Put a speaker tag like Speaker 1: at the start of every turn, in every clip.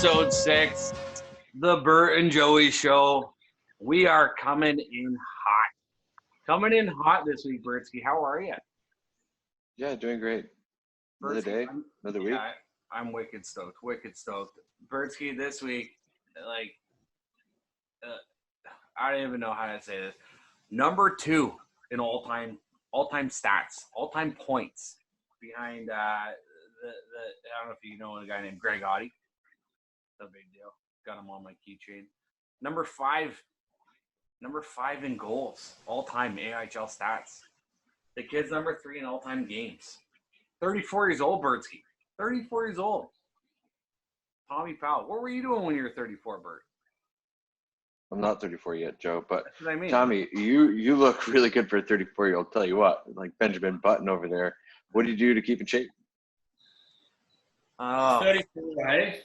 Speaker 1: episode 6, the Bert and Joey Show. We are coming in hot. Coming in hot this week, Bertsky. How are you?
Speaker 2: Yeah, doing great. Another day, another week.
Speaker 1: Yeah, I'm wicked stoked. Bertsky, this week, I don't even know how to say this. Number 2 in all-time stats, all-time points behind I don't know if you know a guy named Greg Audie. No big deal. Got him on my keychain. Number 5 in goals, all-time AHL stats. The kid's number 3 in all-time games. 34 years old, Bertsky. 34 years old. Tommy Powell. What were you doing when you were 34, Bert?
Speaker 2: I'm not 34 yet, Joe, but
Speaker 1: that's what I mean.
Speaker 2: Tommy, you look really good for a 34-year-old. Tell you what, like Benjamin Button over there. What do you do to keep in shape?
Speaker 3: 34, eh?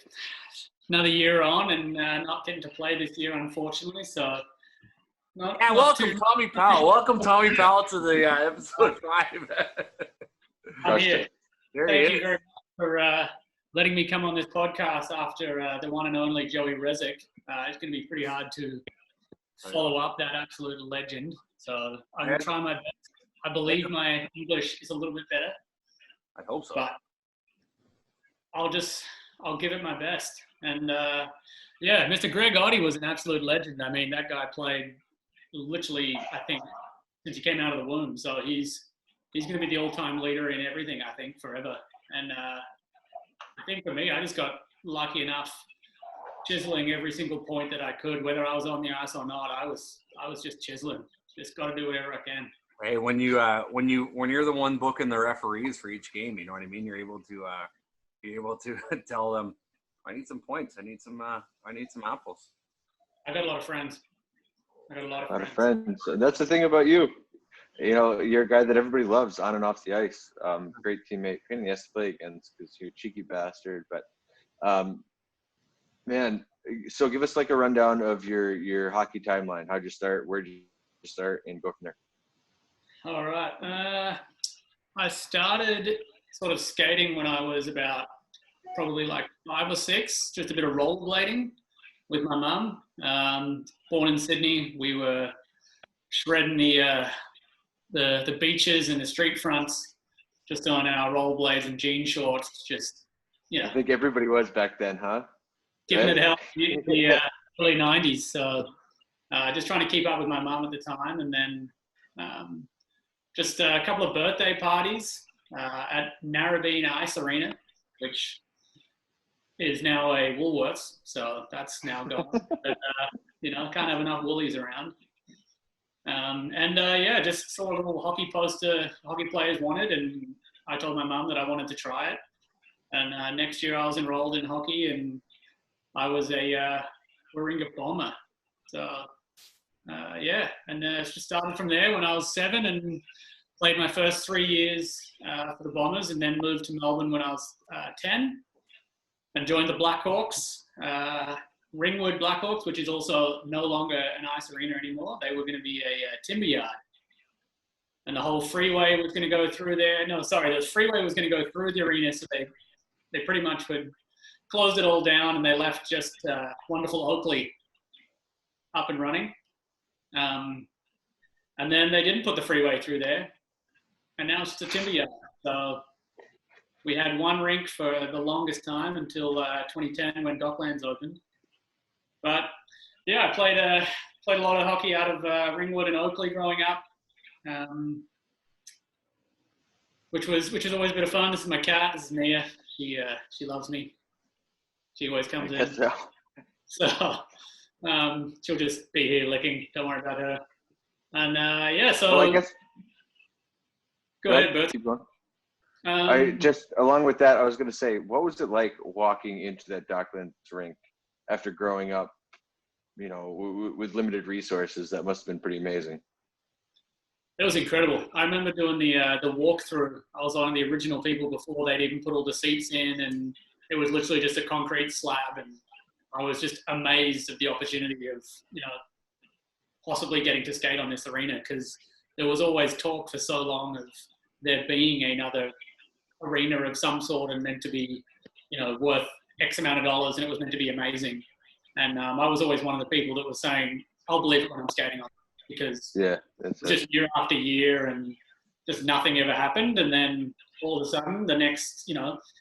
Speaker 3: Another year on and not getting to play this year, unfortunately. So,
Speaker 1: welcome Tommy Powell. Welcome Tommy Powell to the episode 5.
Speaker 3: I'm here. Thank you very much for letting me come on this podcast after the one and only Joey Rezick. It's going to be pretty hard to follow up that absolute legend. So I'm going to try my best. I believe my English is a little bit better.
Speaker 1: I hope so.
Speaker 3: But I'll give it my best. And Mr. Greg Audie was an absolute legend. I mean, that guy played literally, I think, since he came out of the womb. So he's going to be the all-time leader in everything, I think, forever. And I think for me, I just got lucky enough chiseling every single point that I could, whether I was on the ice or not. I was just chiseling. Just got to do whatever I can.
Speaker 1: Hey, when you're the one booking the referees for each game, you know what I mean? You're able to tell them, I need some points. I need some apples.
Speaker 3: I got a lot of friends.
Speaker 2: A lot of friends. And that's the thing about you. You know, you're a guy that everybody loves on and off the ice. Great teammate. Pain in the ass to play against because you're a cheeky bastard. But, man, so give us like a rundown of your hockey timeline. How'd you start? Where'd you start? And go from there.
Speaker 3: All right. I started sort of skating when I was about probably like 5 or 6, just a bit of rollerblading with my mum. Born in Sydney, we were shredding the beaches and the street fronts just on our rollerblades and jean shorts. Just, you know.
Speaker 2: I think everybody was back then, huh?
Speaker 3: Giving it hell in the early 90s. So just trying to keep up with my mum at the time. And then just a couple of birthday parties at Melbourne Ice Arena, which is now a Woolworths, so that's now gone. But, can't have enough woolies around. Just saw a little hockey poster hockey players wanted, and I told my mum that I wanted to try it. And next year I was enrolled in hockey, and I was a Warringah Bomber. So, and it just started from there when I was 7 and played my first 3 years for the Bombers, and then moved to Melbourne when I was 10. And joined the Blackhawks, Ringwood Blackhawks, which is also no longer an ice arena anymore. They were going to be a timber yard. And the whole freeway was going to go through there. No, sorry, the freeway was going to go through the arena, so they pretty much would closed it all down, and they left just wonderful Oakley up and running. And then they didn't put the freeway through there, and now it's just a timber yard. So we had one rink for the longest time until 2010 when Docklands opened. But yeah, I played a lot of hockey out of Ringwood and Oakley growing up, which is always a bit of fun. This is my cat. This is Mia. She loves me. She always comes in. So she'll just be here licking. Don't worry about her. And so
Speaker 2: well, I guess.
Speaker 3: Go ahead, Bert.
Speaker 2: Keep going. Along with that, I was going to say, what was it like walking into that Docklands rink after growing up, with limited resources? That must have been pretty amazing.
Speaker 3: It was incredible. I remember doing the walkthrough. I was one of the original people before they'd even put all the seats in, and it was literally just a concrete slab. And I was just amazed at the opportunity of, possibly getting to skate on this arena, because there was always talk for so long of there being another arena of some sort and meant to be, worth X amount of dollars and it was meant to be amazing. And I was always one of the people that was saying, I'll believe it when I'm skating on, because
Speaker 2: that's
Speaker 3: just year after year and just nothing ever happened. And then all of a sudden, the next,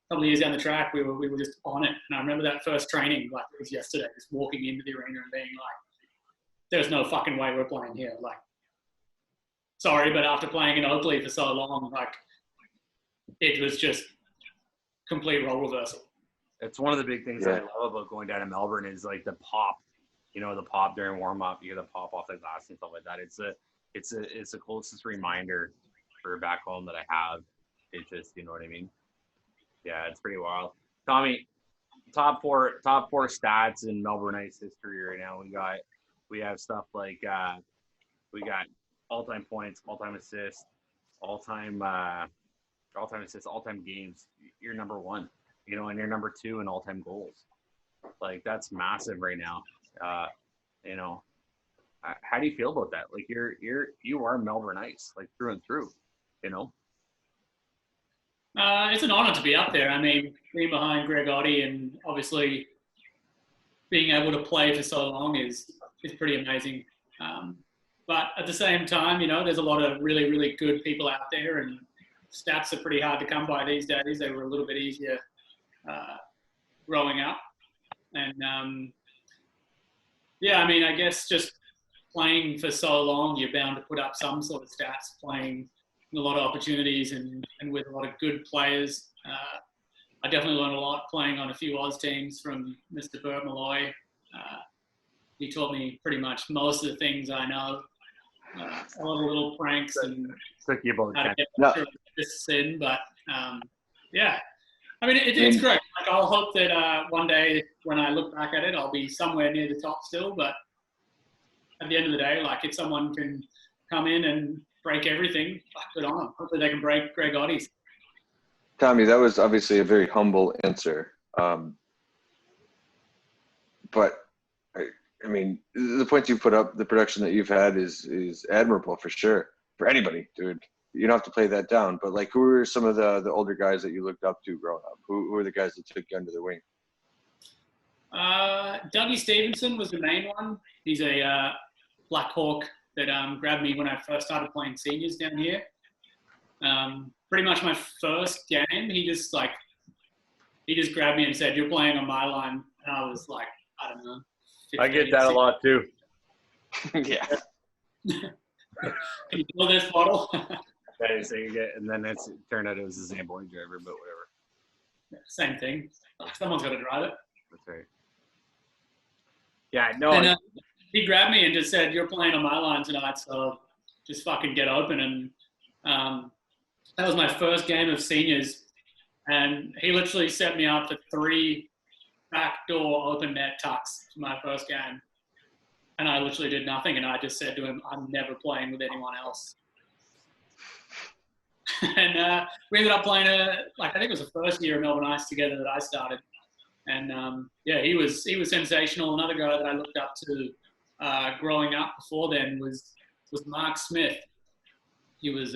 Speaker 3: couple of years down the track, we were just on it. And I remember that first training, like it was yesterday, just walking into the arena and being like, there's no fucking way we're playing here. Like, sorry, but after playing in Oakley for so long, like, it was just complete role reversal.
Speaker 1: It's one of the big things that I love about going down to Melbourne is like the pop, the pop during warm up. You hear the pop off the glass and stuff like that. It's the closest reminder for back home that I have. It's just, you know what I mean? Yeah, it's pretty wild. Tommy, top four stats in Melbourne Ice history right now. We have stuff like we got all-time points, all-time assists, all-time assists, all-time games. You're number one, and you're number two in all-time goals. Like, that's massive right now. How do you feel about that? Like, you are Melbourne Ice, like, through and through,
Speaker 3: It's an honor to be up there. I mean, being behind Greg Oddie and obviously being able to play for so long is pretty amazing. But at the same time, there's a lot of really, really good people out there, and stats are pretty hard to come by these days. They were a little bit easier growing up. And, I guess just playing for so long, you're bound to put up some sort of stats, playing a lot of opportunities and with a lot of good players. I definitely learned a lot playing on a few Oz teams from Mr. Bert Malloy. He taught me pretty much most of the things I know. A lot of little pranks and how to get this in, but it's great. Like, I'll hope that one day when I look back at it, I'll be somewhere near the top still. But at the end of the day, like, if someone can come in and break everything, good on them. Hopefully they can break Greg Oddie's.
Speaker 2: Tommy, that was obviously a very humble answer. But I mean, the points you put up, the production that you've had is admirable for sure. For anybody, dude. You don't have to play that down. But, like, who are some of the older guys that you looked up to growing up? Who were the guys that took you under the wing?
Speaker 3: Dougie Stevenson was the main one. He's a Black Hawk that grabbed me when I first started playing seniors down here. Pretty much my first game, he just grabbed me and said, "You're playing on my line." And I was like, I don't know. 15,
Speaker 1: I get that 16. A lot too.
Speaker 2: Yeah.
Speaker 3: Can you fill this bottle?
Speaker 1: So you get, and then it turned out it was the same boy driver, but whatever.
Speaker 3: Yeah, same thing. Someone's got to drive it.
Speaker 1: That's right. Yeah, no.
Speaker 3: And, he grabbed me and just said, "You're playing on my line tonight, so just fucking get open." And that was my first game of seniors. And he literally set me up for 3 backdoor open net tucks for my first game. And I literally did nothing. And I just said to him, "I'm never playing with anyone else." And we ended up playing I think it was the first year of Melbourne Ice together that I started. And he was sensational. Another guy that I looked up to growing up before then was Mark Smith. He was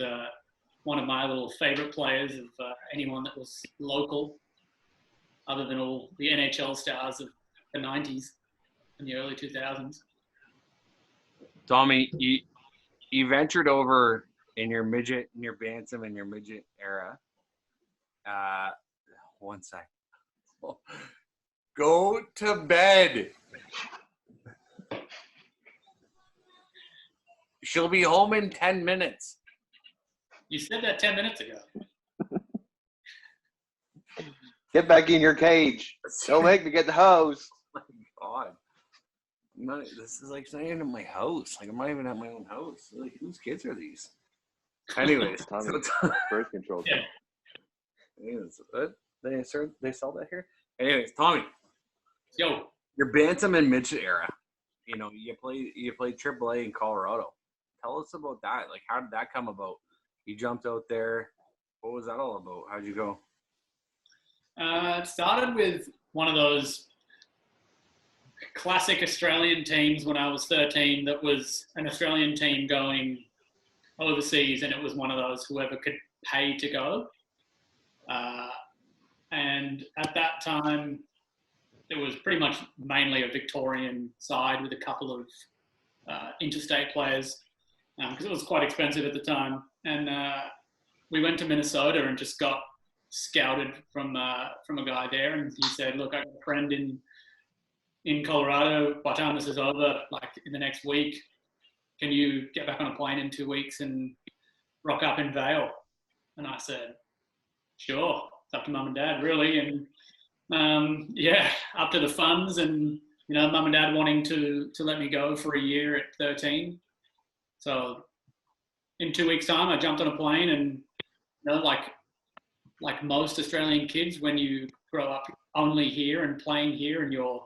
Speaker 3: one of my little favorite players of anyone that was local, other than all the NHL stars of the 90s and the early 2000s.
Speaker 1: Tommy, you ventured over in your midget, in your bantam, and your midget era. One sec. Go to bed. She'll be home in 10 minutes.
Speaker 3: You said that 10 minutes ago.
Speaker 2: Get back in your cage. Don't make me get the hose.
Speaker 1: Oh my God. This is like staying in my house. Like, I'm not even at my own house. Like, whose kids are these? Anyways.
Speaker 2: Birth control.
Speaker 3: Yeah.
Speaker 1: Anyways, they sell that here? Anyways, Tommy.
Speaker 3: Yo.
Speaker 1: Your bantam and midget era. You played AAA in Colorado. Tell us about that. Like, how did that come about? You jumped out there. What was that all about? How'd you go?
Speaker 3: It started with one of those classic Australian teams when I was 13 that was an Australian team going overseas, and it was one of those whoever could pay to go. And at that time, it was pretty much mainly a Victorian side with a couple of interstate players because it was quite expensive at the time. And we went to Minnesota and just got scouted from a guy there, and he said, "Look, I got a friend in Colorado. By the time this is over, like in the next week, can you get back on a plane in 2 weeks and rock up in Vail?" And I said, "Sure." It's up to mum and dad, really. And yeah, up to the funds, and mum and dad wanting to let me go for a year at 13. So in 2 weeks' time, I jumped on a plane, and like most Australian kids, when you grow up only here and playing here, and you're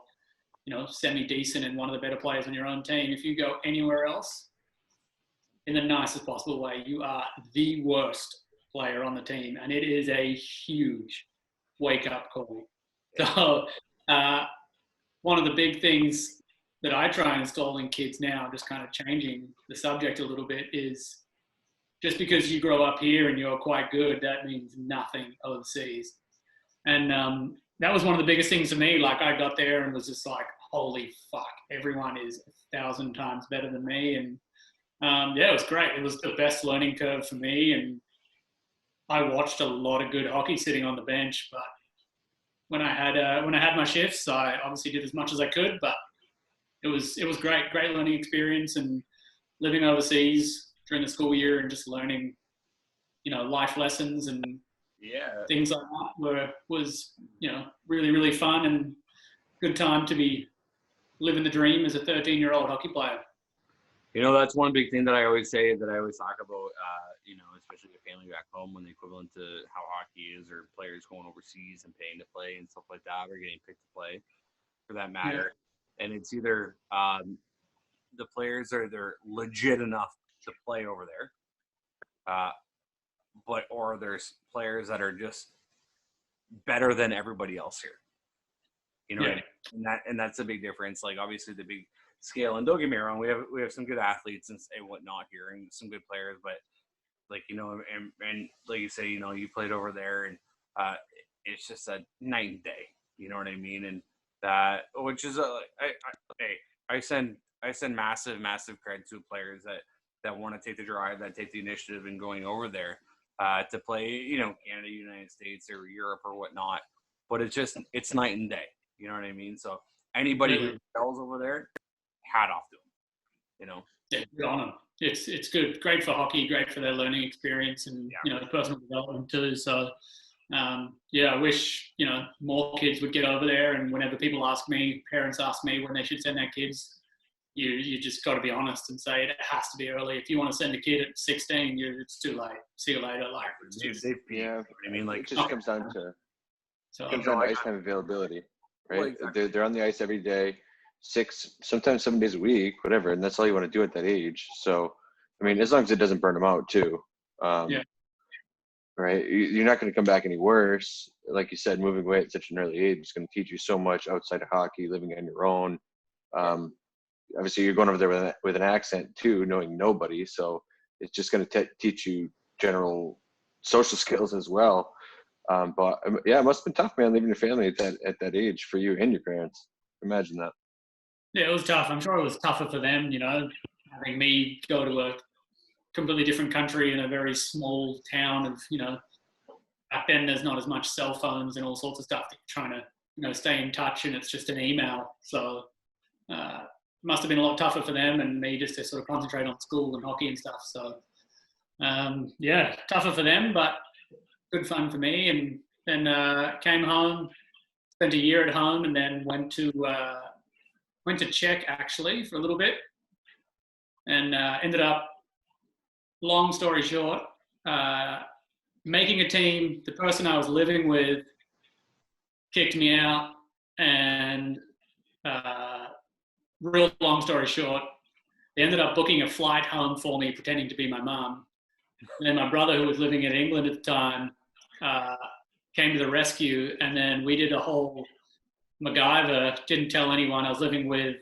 Speaker 3: semi-decent and one of the better players on your own team, if you go anywhere else, in the nicest possible way, you are the worst player on the team, and it is a huge wake-up call. So one of the big things that I try and install in kids now, just kind of changing the subject a little bit, is just because you grow up here and you're quite good, that means nothing overseas. And that was one of the biggest things to me. Like, I got there and was just like, holy fuck, everyone is 1,000 times better than me. And yeah, it was great. It was the best learning curve for me. And I watched a lot of good hockey sitting on the bench, but when I had my shifts, I obviously did as much as I could, but it was great learning experience, and living overseas during the school year and just learning, life lessons and things like that was really, really fun and good time to be living the dream as a 13-year-old hockey player.
Speaker 1: That's one big thing that I always say, that I always talk about, especially with family back home, when the equivalent to how hockey is, or players going overseas and paying to play and stuff like that, or getting picked to play for that matter. Yeah. And it's either the players they're legit enough to play over there, or there's players that are just better than everybody else here. What I mean? And that's a big difference. Like, obviously the big scale, and don't get me wrong, we have some good athletes and whatnot here, and some good players, but like, and like you say, you played over there, and it's just a night and day. You know what I mean? And that, which is I send massive credit to players that want to take the drive, that take the initiative in going over there to play, Canada, United States, or Europe or whatnot. But it's night and day. You know what I mean? So anybody who excels over there, hat off to them.
Speaker 3: Yeah, good on them. It's good, great for hockey, great for their learning experience, and personal development too. So I wish more kids would get over there. And whenever parents ask me when they should send their kids, you just got to be honest and say it has to be early. If you want to send a kid at 16, it's too late. See you later. Like,
Speaker 2: I mean, like, it just comes down to ice time availability, right? Well, exactly. They're on the ice every day, sometimes 7 days a week, whatever, and that's all you want to do at that age. So, I mean, as long as it doesn't burn them out too, right? You're not going to come back any worse. Like you said, moving away at such an early age is going to teach you so much outside of hockey, living on your own. Obviously, you're going over there with an accent too, knowing nobody. So it's just going to teach you general social skills as well. But yeah, it must have been tough, man, leaving your family at that age for you and your parents. Imagine that.
Speaker 3: Yeah, it was tough. I'm sure it was tougher for them, having me go to a completely different country in a very small town of, back then there's not as much cell phones and all sorts of stuff that you're trying to, stay in touch, and it's just an email. So must have been a lot tougher for them and me just to sort of concentrate on school and hockey and stuff. So tougher for them, but good fun for me. And then came home, spent a year at home, and then went to Czech actually for a little bit, and ended up, long story short, making a team. The person I was living with kicked me out, and real long story short, they ended up booking a flight home for me, pretending to be my mum. And then my brother, who was living in England at the time, came to the rescue, and then we did a whole MacGyver. Didn't tell anyone. I was living with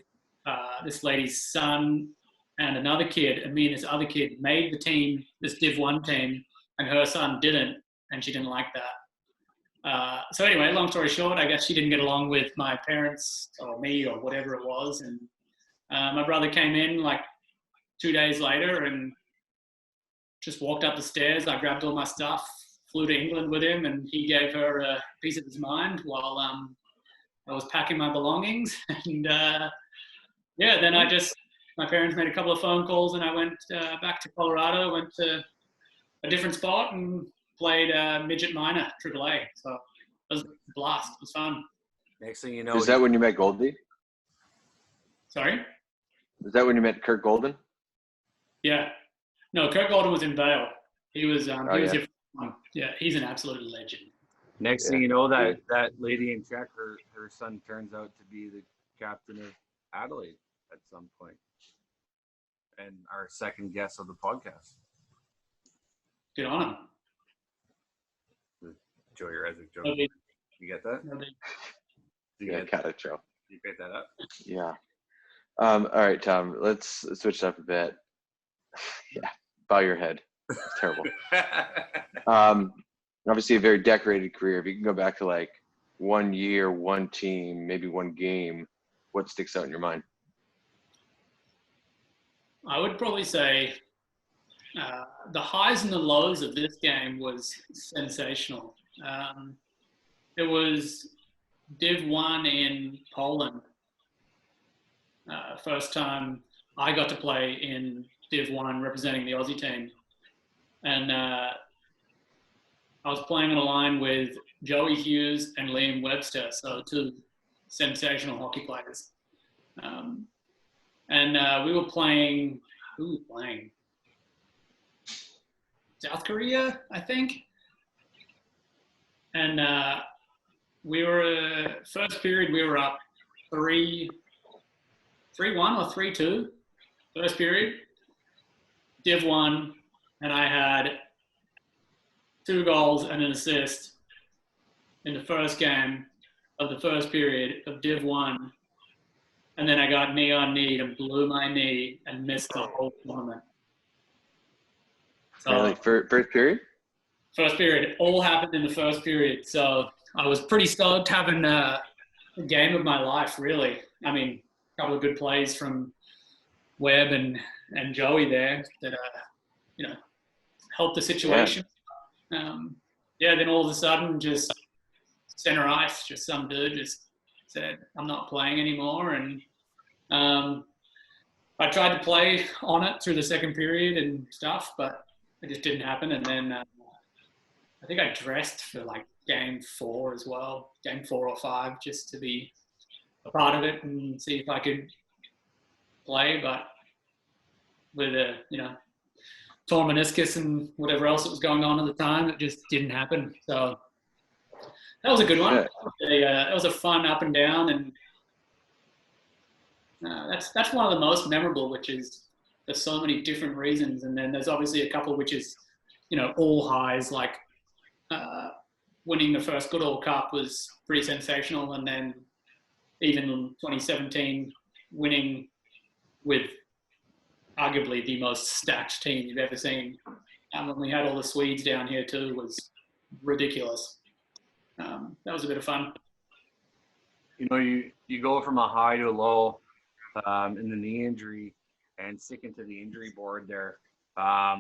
Speaker 3: this lady's son and another kid, and me and this other kid made the team, this Div 1 team, and her son didn't, and she didn't like that. So anyway, long story short, I guess she didn't get along with my parents or me or whatever it was. And my brother came in like 2 days later and just walked up the stairs. I grabbed all my stuff, flew to England with him, and he gave her a piece of his mind while I was packing my belongings. And then my parents made a couple of phone calls, and I went back to Colorado, went to a different spot and played midget minor, AAA. So it was a blast. It was fun.
Speaker 1: Next thing you know,
Speaker 2: is that when you met Goldie?
Speaker 3: Sorry?
Speaker 2: Is that when you met Kurt Golden?
Speaker 3: Yeah. No, Kurt Golden was in Vail. He was
Speaker 2: yeah.
Speaker 3: Yeah, he's an absolute legend.
Speaker 1: Next thing you know, that lady in Czech, her son turns out to be the captain of Adelaide at some point, and our second guest of the podcast.
Speaker 3: Good on him.
Speaker 1: Joey Resnick joke.
Speaker 3: Nobody.
Speaker 1: You get that?
Speaker 3: Nobody.
Speaker 2: Got it, Joe.
Speaker 1: You pick that up?
Speaker 2: Yeah. All right, Tom. Let's switch it up a bit. Yeah. Bow your head. It's terrible. Obviously a very decorated career. If you can go back to like 1 year, one team, maybe one game, what sticks out in your mind?
Speaker 3: I would probably say the highs and the lows of this game was sensational. It was Div 1 in Poland. First time I got to play in Div 1 representing the Aussie team. And I was playing on a line with Joey Hughes and Liam Webster, so two sensational hockey players. And we were playing, who was playing? South Korea, I think. And we were, first period, we were up 3-1 or 3-2, first period. Div 1, and I had 2 goals and an assist in the first game of the first period of Div 1. And then I got knee on knee and blew my knee and missed the whole tournament. So,
Speaker 2: really? First period?
Speaker 3: First period. All happened in the first period. So I was pretty stoked having a game of my life, really. I mean, a couple of good plays from Webb and Joey there that, helped the situation. Yeah. Then all of a sudden, just center ice, just some dude just said, I'm not playing anymore. And I tried to play on it through the second period and stuff, but it just didn't happen. And then I think I dressed for like game 4 as well, game 4 or 5, just to be a part of it and see if I could play. But with a, torn meniscus and whatever else that was going on at the time, it just didn't happen. So that was a good one. That was a fun up and down, and that's one of the most memorable, which is there's so many different reasons. And then there's obviously a couple which is, all highs, like winning the first Goodall Cup was pretty sensational. And then even in 2017, winning with arguably the most stacked team you've ever seen. And when we had all the Swedes down here too, was ridiculous. That was a bit of fun.
Speaker 1: You go from a high to a low in the knee injury and sticking to the injury board there. A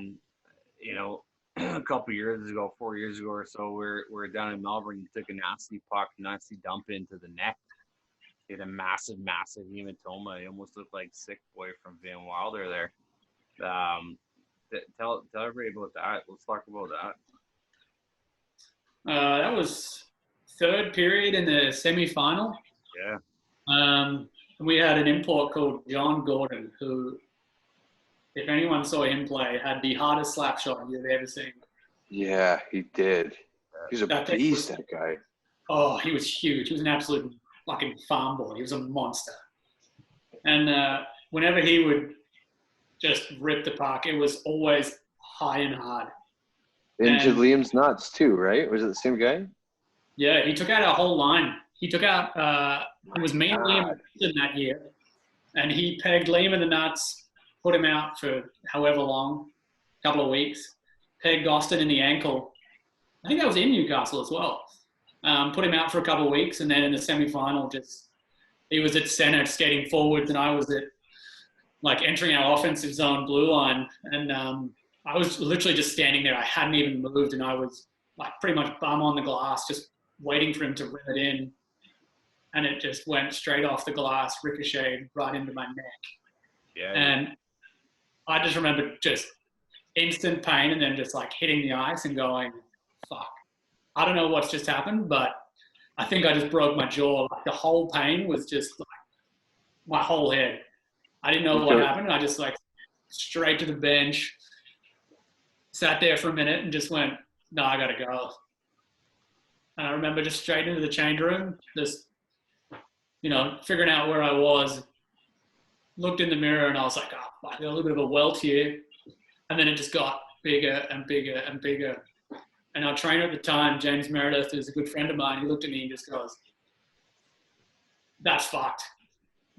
Speaker 1: couple years ago, 4 years ago or so, we're down in Melbourne. You took a nasty puck, nasty dump into the neck. He had a massive hematoma. He almost looked like Sick Boy from Van Wilder there. Tell everybody about that. Let's talk about that.
Speaker 3: That was third period in the semi-final.
Speaker 1: Yeah.
Speaker 3: We had an import called John Gordon, who, if anyone saw him play, had the hardest slap shot you've ever seen.
Speaker 2: Yeah, he did. He's a beast, that guy.
Speaker 3: Oh, he was huge. He was an absolute fucking farm boy. He was a monster. And whenever he would just rip the puck, it was always high and hard.
Speaker 2: Into Liam's nuts too, right? Was it the same guy?
Speaker 3: Yeah, he took out our whole line. He took out, it was me and Liam that year. And he pegged Liam in the nuts, put him out for however long, a couple of weeks. Pegged Austin in the ankle. I think that was in Newcastle as well. Put him out for a couple of weeks, and then in the semi-final, he was at centre skating forwards, and I was at entering our offensive zone blue line, and I was literally just standing there. I hadn't even moved, and I was pretty much bum on the glass, just waiting for him to rim it in, and it just went straight off the glass, ricocheted right into my neck.
Speaker 1: Yeah.
Speaker 3: And I just remember just instant pain, and then just hitting the ice and going, fuck. I don't know what's just happened, but I think I just broke my jaw. The whole pain was just my whole head. I didn't know what happened. I just straight to the bench, sat there for a minute and just went, no, I got to go. And I remember just straight into the change room, just, figuring out where I was, looked in the mirror and I was like, oh, I got a little bit of a welt here. And then it just got bigger and bigger and bigger. And our trainer at the time, James Meredith, who's a good friend of mine, he looked at me and just goes, that's fucked.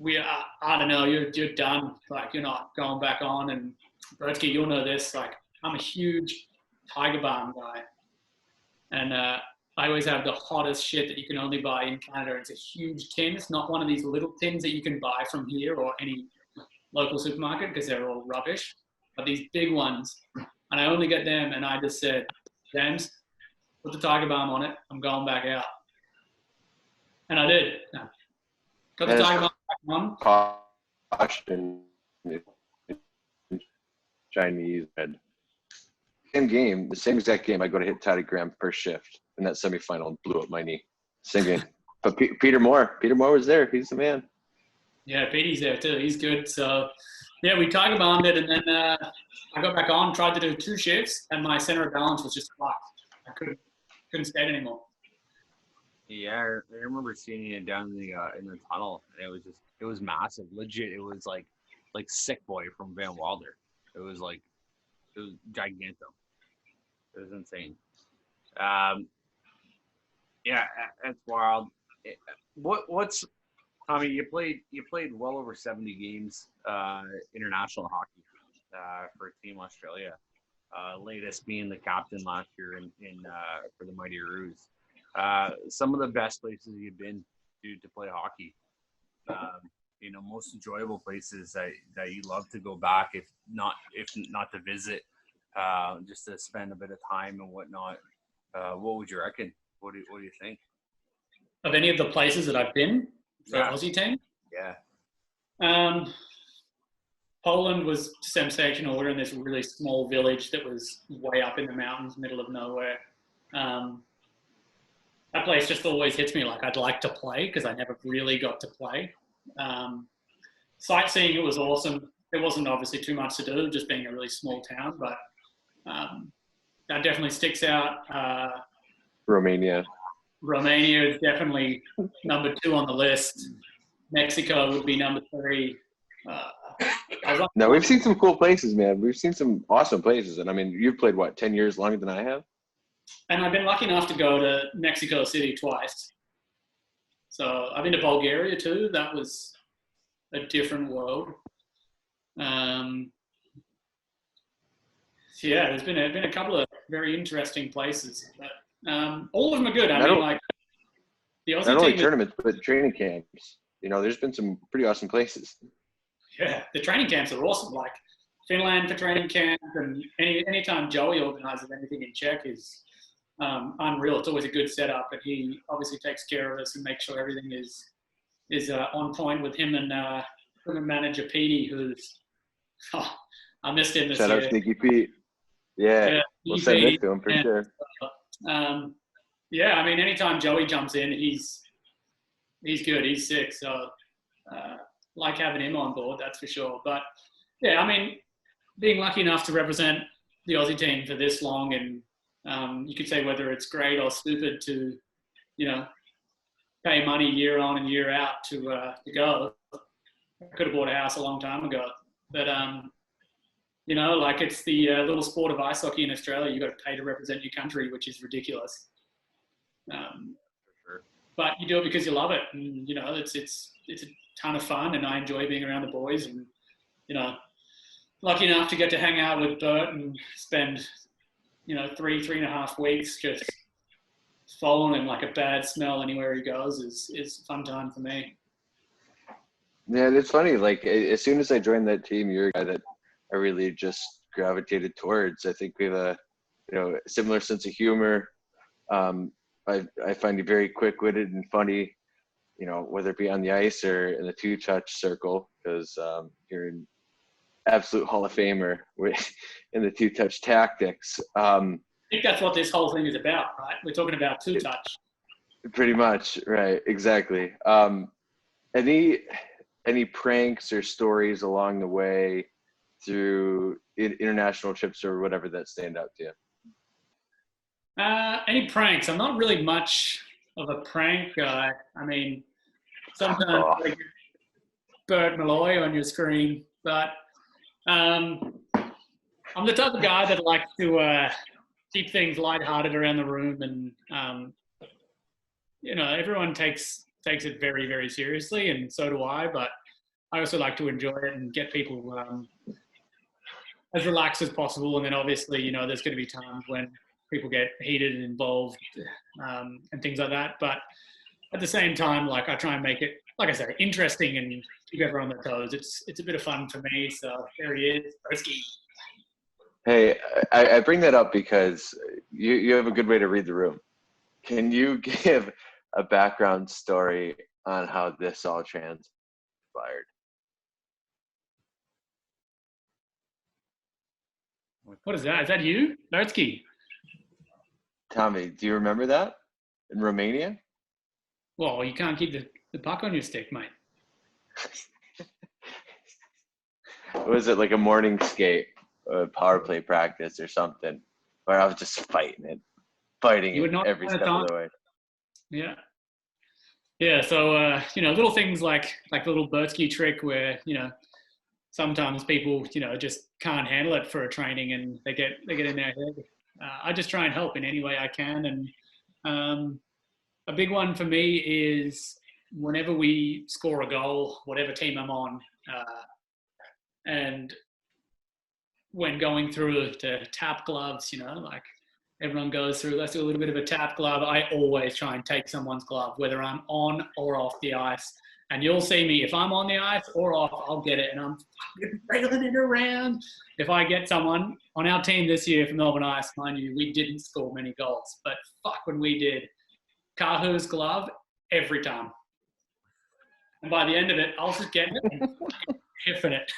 Speaker 3: I don't know, you're done. You're not going back on. And Bertsky, you'll know this. I'm a huge Tiger Balm guy. And I always have the hottest shit that you can only buy in Canada. It's a huge tin. It's not one of these little tins that you can buy from here or any local supermarket because they're all rubbish. But these big ones. And I only get them. And I just said, James, put the Tiger Balm on it. I'm going back out. And I did. Got the Tiger Balm back on.
Speaker 2: Caution. Chinese. The same exact game, I go to hit Taddy Graham first shift in that semifinal and blew up my knee. Same game. But Peter Moore was there. He's the man.
Speaker 3: Yeah, Petey's there too. He's good. So, yeah, we Tiger Bombed it, and then I got back on, tried to do 2 shifts, and my center of balance was just fucked. I couldn't skate anymore.
Speaker 1: Yeah, I remember seeing it down in the tunnel, and it was massive, legit. It was like Sick Boy from Van Wilder. It was gigantic. It was insane. Yeah, it's wild. What's Tommy? You played well over 70 games international hockey for Team Australia. Latest being the captain last year in for the Mighty Roos. Some of the best places you've been to play hockey. Most enjoyable places that you love to go back, if not to visit, just to spend a bit of time and whatnot. What would you reckon? What do you think?
Speaker 3: Of any of the places that I've been for the Aussie team?
Speaker 1: Yeah.
Speaker 3: Poland was sensational. We're in this really small village that was way up in the mountains, middle of nowhere. That place just always hits me I'd like to play because I never really got to play. Sightseeing, it was awesome. There wasn't obviously too much to do, just being a really small town, but that definitely sticks out.
Speaker 2: Romania
Speaker 3: is definitely number 2 on the list. Mexico would be number 3.
Speaker 2: No, we've seen some cool places, man. We've seen some awesome places. And I mean, you've played, 10 years longer than I have?
Speaker 3: And I've been lucky enough to go to Mexico City twice. So I've been to Bulgaria too. That was a different world. Yeah, there's been a couple of very interesting places. But all of them are good.
Speaker 2: The Aussie
Speaker 3: team.
Speaker 2: Not only tournaments, but training camps. There's been some pretty awesome places.
Speaker 3: Yeah, the training camps are awesome. Finland for training camp, and anytime Joey organises anything in Czech is unreal. It's always a good setup, and he obviously takes care of us and makes sure everything is on point with him and manager Petey, who's I missed him this year.
Speaker 2: Shout out Sneaky Pete. Yeah, we'll send it to him for sure.
Speaker 3: Yeah, I mean, anytime Joey jumps in, he's good. He's sick. So like having him on board, that's for sure. But yeah, I mean, being lucky enough to represent the Aussie team for this long, and you could say whether it's great or stupid to, pay money year on and year out to go. I could have bought a house a long time ago, but it's the little sport of ice hockey in Australia. You got to pay to represent your country, which is ridiculous. But you do it because you love it, and it's a ton of fun, and I enjoy being around the boys, and lucky enough to get to hang out with Bert and spend 3.5 weeks just phone and like a bad smell anywhere he goes is a fun time for me.
Speaker 2: Yeah, it's funny. Like as soon as I joined that team, you're a guy that I really just gravitated towards. I think we have a, a similar sense of humor. I find you very quick-witted and funny, whether it be on the ice or in the two-touch circle, because you're an absolute Hall of Famer in the two-touch tactics.
Speaker 3: I think that's what this whole thing is about, right? We're talking about two-touch.
Speaker 2: Pretty much, right? Exactly. Any pranks or stories along the way through international trips or whatever that stand out to you?
Speaker 3: Any pranks? I'm not really much of a prank guy. I mean, sometimes I get Bert Malloy on your screen, but I'm the type of guy that likes to keep things lighthearted around the room, and everyone takes it very, very seriously, and so do I. But I also like to enjoy it and get people as relaxed as possible. And then obviously, there's going to be times when people get heated and involved and things like that. But at the same time, like I try and make it, like I said, interesting and keep everyone on their toes. It's a bit of fun for me. So there he is, Broski.
Speaker 2: Hey, I bring that up because you have a good way to read the room. Can you give a background story on how this all transpired?
Speaker 3: What is that? Is that you, Broski?
Speaker 2: Tommy, do you remember that in Romania?
Speaker 3: Well, you can't keep the puck on your stick, mate.
Speaker 2: Was it like a morning skate, a power play practice or something, where I was just fighting it every step of the way?
Speaker 3: Yeah. Yeah, so, little things like the little Bertsky trick where, sometimes people, just can't handle it for a training and they get in their head. I just try and help in any way I can. And a big one for me is whenever we score a goal, whatever team I'm on, and when going through to tap gloves, like everyone goes through, let's do a little bit of a tap glove. I always try and take someone's glove, whether I'm on or off the ice. And you'll see me, if I'm on the ice or off, I'll get it. And I'm railing it around. If I get someone on our team this year for Melbourne Ice, mind you, we didn't score many goals. But fuck when we did. Kahu's glove every time. And by the end of it, I was just getting it and hiffing it.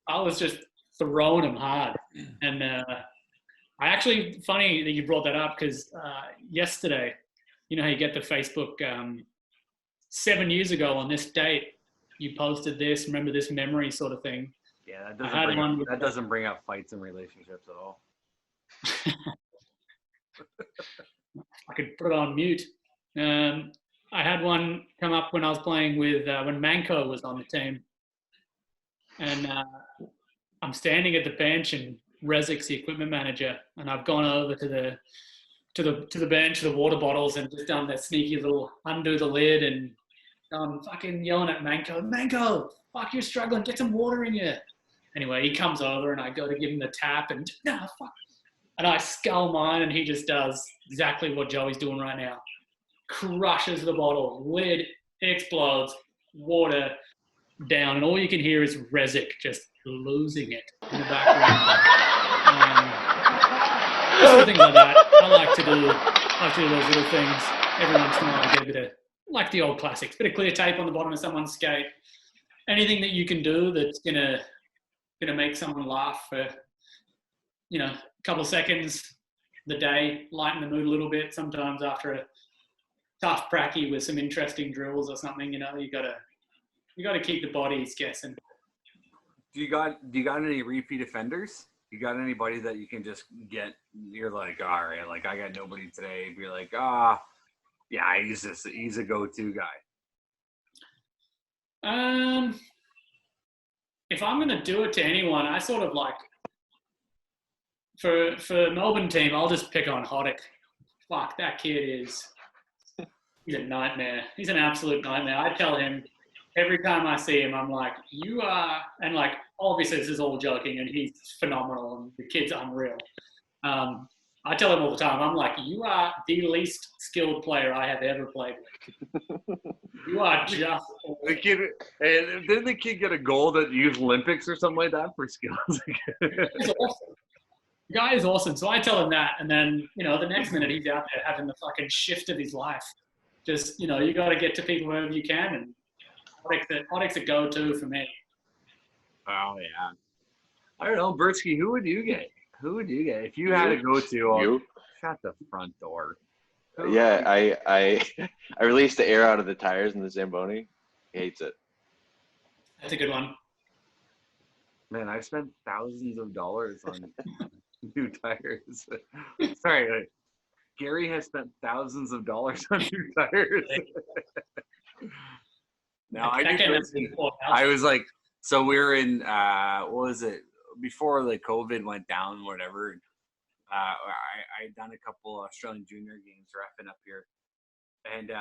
Speaker 3: I was just throwing them hard. And funny that you brought that up because yesterday, how you get the Facebook 7 years ago on this date, you posted this, remember this memory sort of thing.
Speaker 1: Yeah, that doesn't bring up fights and relationships at all.
Speaker 3: I could put it on mute. I had one come up when I was playing with, when Manko was on the team. And I'm standing at the bench and Rezik's the equipment manager, and I've gone over to the bench, the water bottles, and just done that sneaky little undo the lid, and I'm fucking yelling at Manko, fuck, you're struggling, get some water in you. Anyway, he comes over and I go to give him the tap and fuck. And I scull mine and he just does exactly what Joey's doing right now. Crushes the bottle, lid explodes, water down, and all you can hear is Rezik just losing it in the background. Just little things like that. I like to do those little things every once in a while. Get a bit of, like the old classics, bit of clear tape on the bottom of someone's skate. Anything that you can do that's gonna make someone laugh for, a couple of seconds, the day, lighten the mood a little bit. Sometimes after a tough pracky with some interesting drills or something, you gotta keep the bodies guessing.
Speaker 1: Do you got any repeat offenders? You got anybody that you can just get? You're like, all right, like I got nobody today. You're like, yeah, he's a go-to guy.
Speaker 3: If I'm gonna do it to anyone, I sort of like for Melbourne team, I'll just pick on Hoddick. Fuck, that kid he's a nightmare. He's an absolute nightmare. I tell him every time I see him, I'm like, you are, and like, obviously this is all joking, and he's phenomenal, and the kid's unreal. I tell him all the time, I'm like, you are the least skilled player I have ever played with. You are just
Speaker 1: the kid. And didn't the kid get a gold at Youth Olympics or something like that for skills?
Speaker 3: He's awesome. The guy is awesome. So I tell him that, and then the next minute he's out there having the fucking shift of his life. Just you got to get to people wherever you can, and Hoddick's a go-to for me.
Speaker 1: Oh yeah. I don't know, Bertsky. Who would you get? Who would you get if you had to go to?
Speaker 2: You?
Speaker 1: Shut the front door.
Speaker 2: Yeah, I released the air out of the tires in the Zamboni. He hates it.
Speaker 3: That's a good one.
Speaker 1: Man, I spent thousands of dollars on new tires. Sorry, Gary has spent thousands of dollars on new tires. Now I was like, so we were in what was it before the COVID went down, whatever. I had done a couple Australian junior games reffing up here, and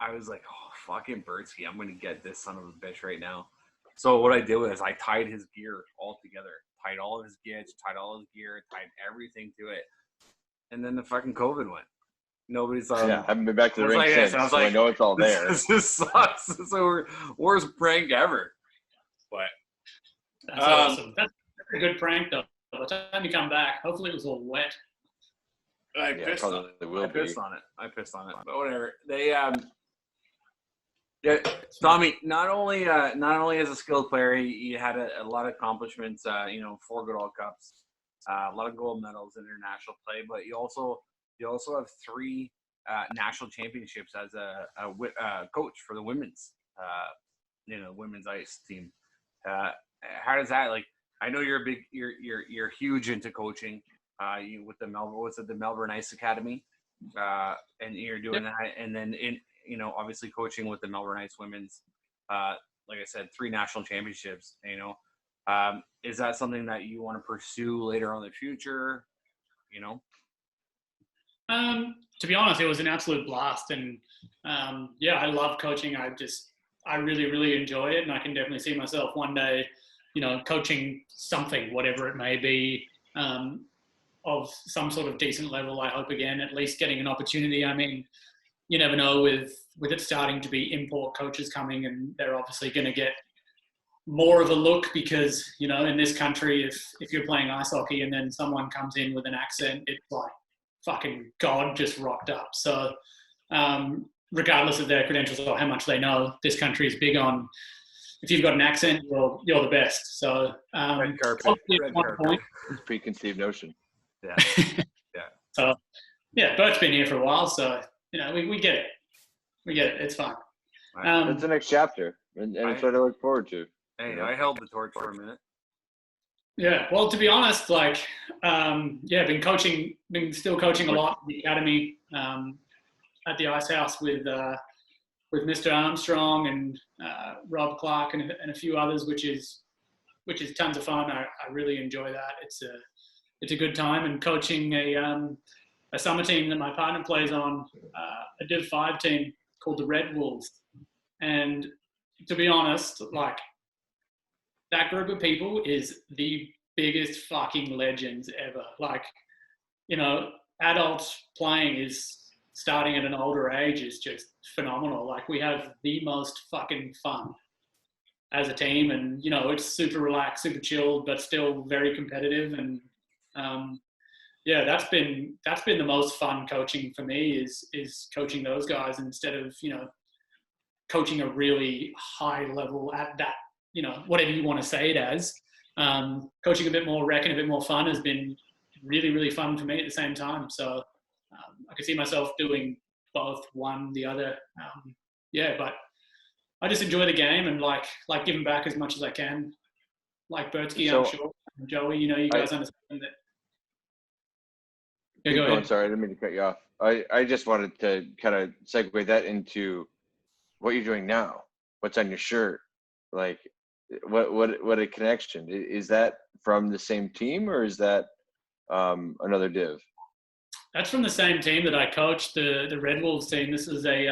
Speaker 1: I was like, oh fucking Bertsky, I'm gonna get this son of a bitch right now. So what I did was I tied his gear all together, tied all of his gitch, tied all his gear, tied everything to it, and then the fucking COVID went. Nobody's
Speaker 2: I haven't been back to the rink since, so I know it's all there.
Speaker 1: This just sucks. So worst prank ever. But
Speaker 3: that's awesome. That's a good prank though. By the time you come back, hopefully it was all wet.
Speaker 1: I pissed on it, but whatever. They Tommy, not only as a skilled player, he had a lot of accomplishments. 4 good All Cups, a lot of gold medals in international play, but you also have 3 national championships as a coach for the women's women's ice team. How does that, like? I know you're huge into coaching. You with the Melbourne Ice Academy, and you're doing that, and then obviously coaching with the Melbourne Ice women's. Like I said, 3 national championships. Is that something that you want to pursue later on in the future?
Speaker 3: To be honest, it was an absolute blast, and I love coaching. I really, really enjoy it, and I can definitely see myself one day, coaching something, whatever it may be, of some sort of decent level. I hope again, at least getting an opportunity. I mean, you never know with it starting to be import coaches coming, and they're obviously going to get more of a look because, in this country, if you're playing ice hockey and then someone comes in with an accent, it's like fucking God just rocked up. So regardless of their credentials or how much they know, this country is big on, if you've got an accent, you're the best. So
Speaker 1: red carpet.
Speaker 2: Preconceived notion.
Speaker 1: Yeah.
Speaker 3: So Bert's been here for a while, so we get it. We get it. It's fine.
Speaker 2: That's the next chapter, and it's what I look forward to.
Speaker 1: Hey, I held the torch for a minute.
Speaker 3: Yeah, well, to be honest, been still coaching a lot in the academy, at the Ice House with Mr. Armstrong and Rob Clark and a few others, which is tons of fun. I really enjoy that. It's a good time, and coaching a summer team that my partner plays on, a Div 5 team called the Red Wolves. And to be honest, that group of people is the biggest fucking legends ever. Adults playing is starting at an older age is just phenomenal. We have the most fucking fun as a team, and it's super relaxed, super chilled, but still very competitive. And that's been the most fun coaching for me is coaching those guys instead of coaching a really high level at that, whatever you want to say it as. Coaching a bit more rec and a bit more fun has been really, really fun for me at the same time. So I could see myself doing both, one, the other. But I just enjoy the game and like giving back as much as I can. Like Bertsky, I'm sure. And Joey, you guys understand that. Yeah, go ahead.
Speaker 2: Sorry, I didn't mean to cut you off. I just wanted to kind of segue that into what you're doing now. What's on your shirt? What a connection. Is that from the same team or is that another div?
Speaker 3: That's from the same team that I coached, the Red Wolves team. This is a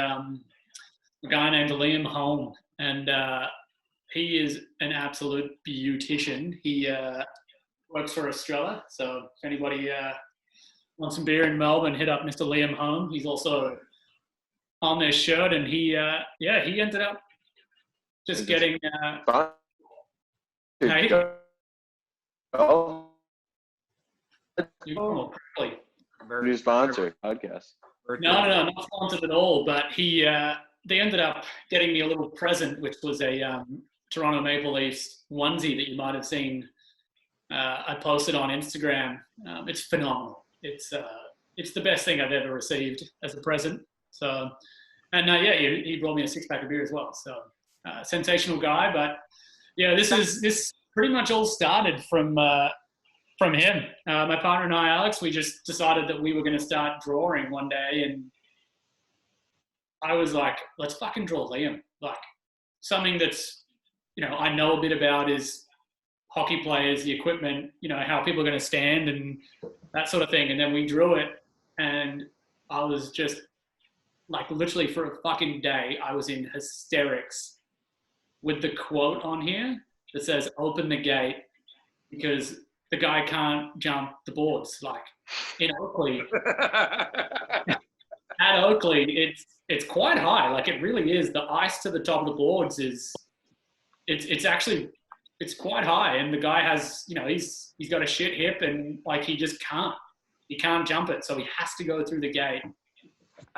Speaker 3: guy named Liam Holm, and he is an absolute beautician. He works for Australia, so if anybody want some beer in Melbourne, hit up Mr. Liam Home. He's also on their shirt, and he ended up just getting.
Speaker 2: New sponsor podcast.
Speaker 3: No, not sponsored at all. But they ended up getting me a little present, which was a Toronto Maple Leafs onesie that you might have seen. I posted on Instagram. It's phenomenal. It's the best thing I've ever received as a present. So, and he brought me a 6-pack of beer as well. So, sensational guy. But yeah, this pretty much all started from him. My partner and I, Alex, we just decided that we were going to start drawing one day, and I was like, let's fucking draw Liam. Like, something that's, I know a bit about is hockey players, the equipment, how people are going to stand and that sort of thing. And then we drew it, and I was just like, literally for a fucking day, I was in hysterics with the quote on here that says, "Open the gate," because the guy can't jump the boards. Like, in Oakley, at Oakley, it's quite high. Like, it really is. The ice to the top of the boards it's actually quite high. And the guy has, he's got a shit hip, and like, he can't jump it. So he has to go through the gate.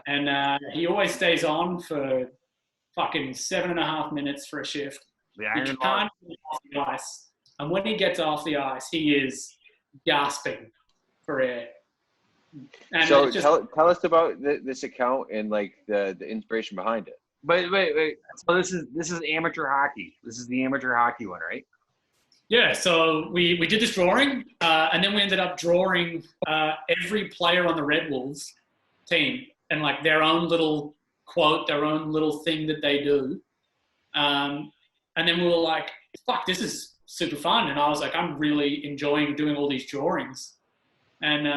Speaker 3: And he always stays on for fucking 7.5 minutes for a shift. He can't get off the ice. And when he gets off the ice, he is gasping for air. And
Speaker 2: so tell us about this account and like the inspiration behind it.
Speaker 1: Wait. So this is amateur hockey. This is the amateur hockey one, right?
Speaker 3: Yeah. So we did this drawing, and then we ended up drawing every player on the Red Wolves team and like their own little quote, their own little thing that they do. And then we were like, "Fuck, this is super fun." And I was like, I'm really enjoying doing all these drawings. And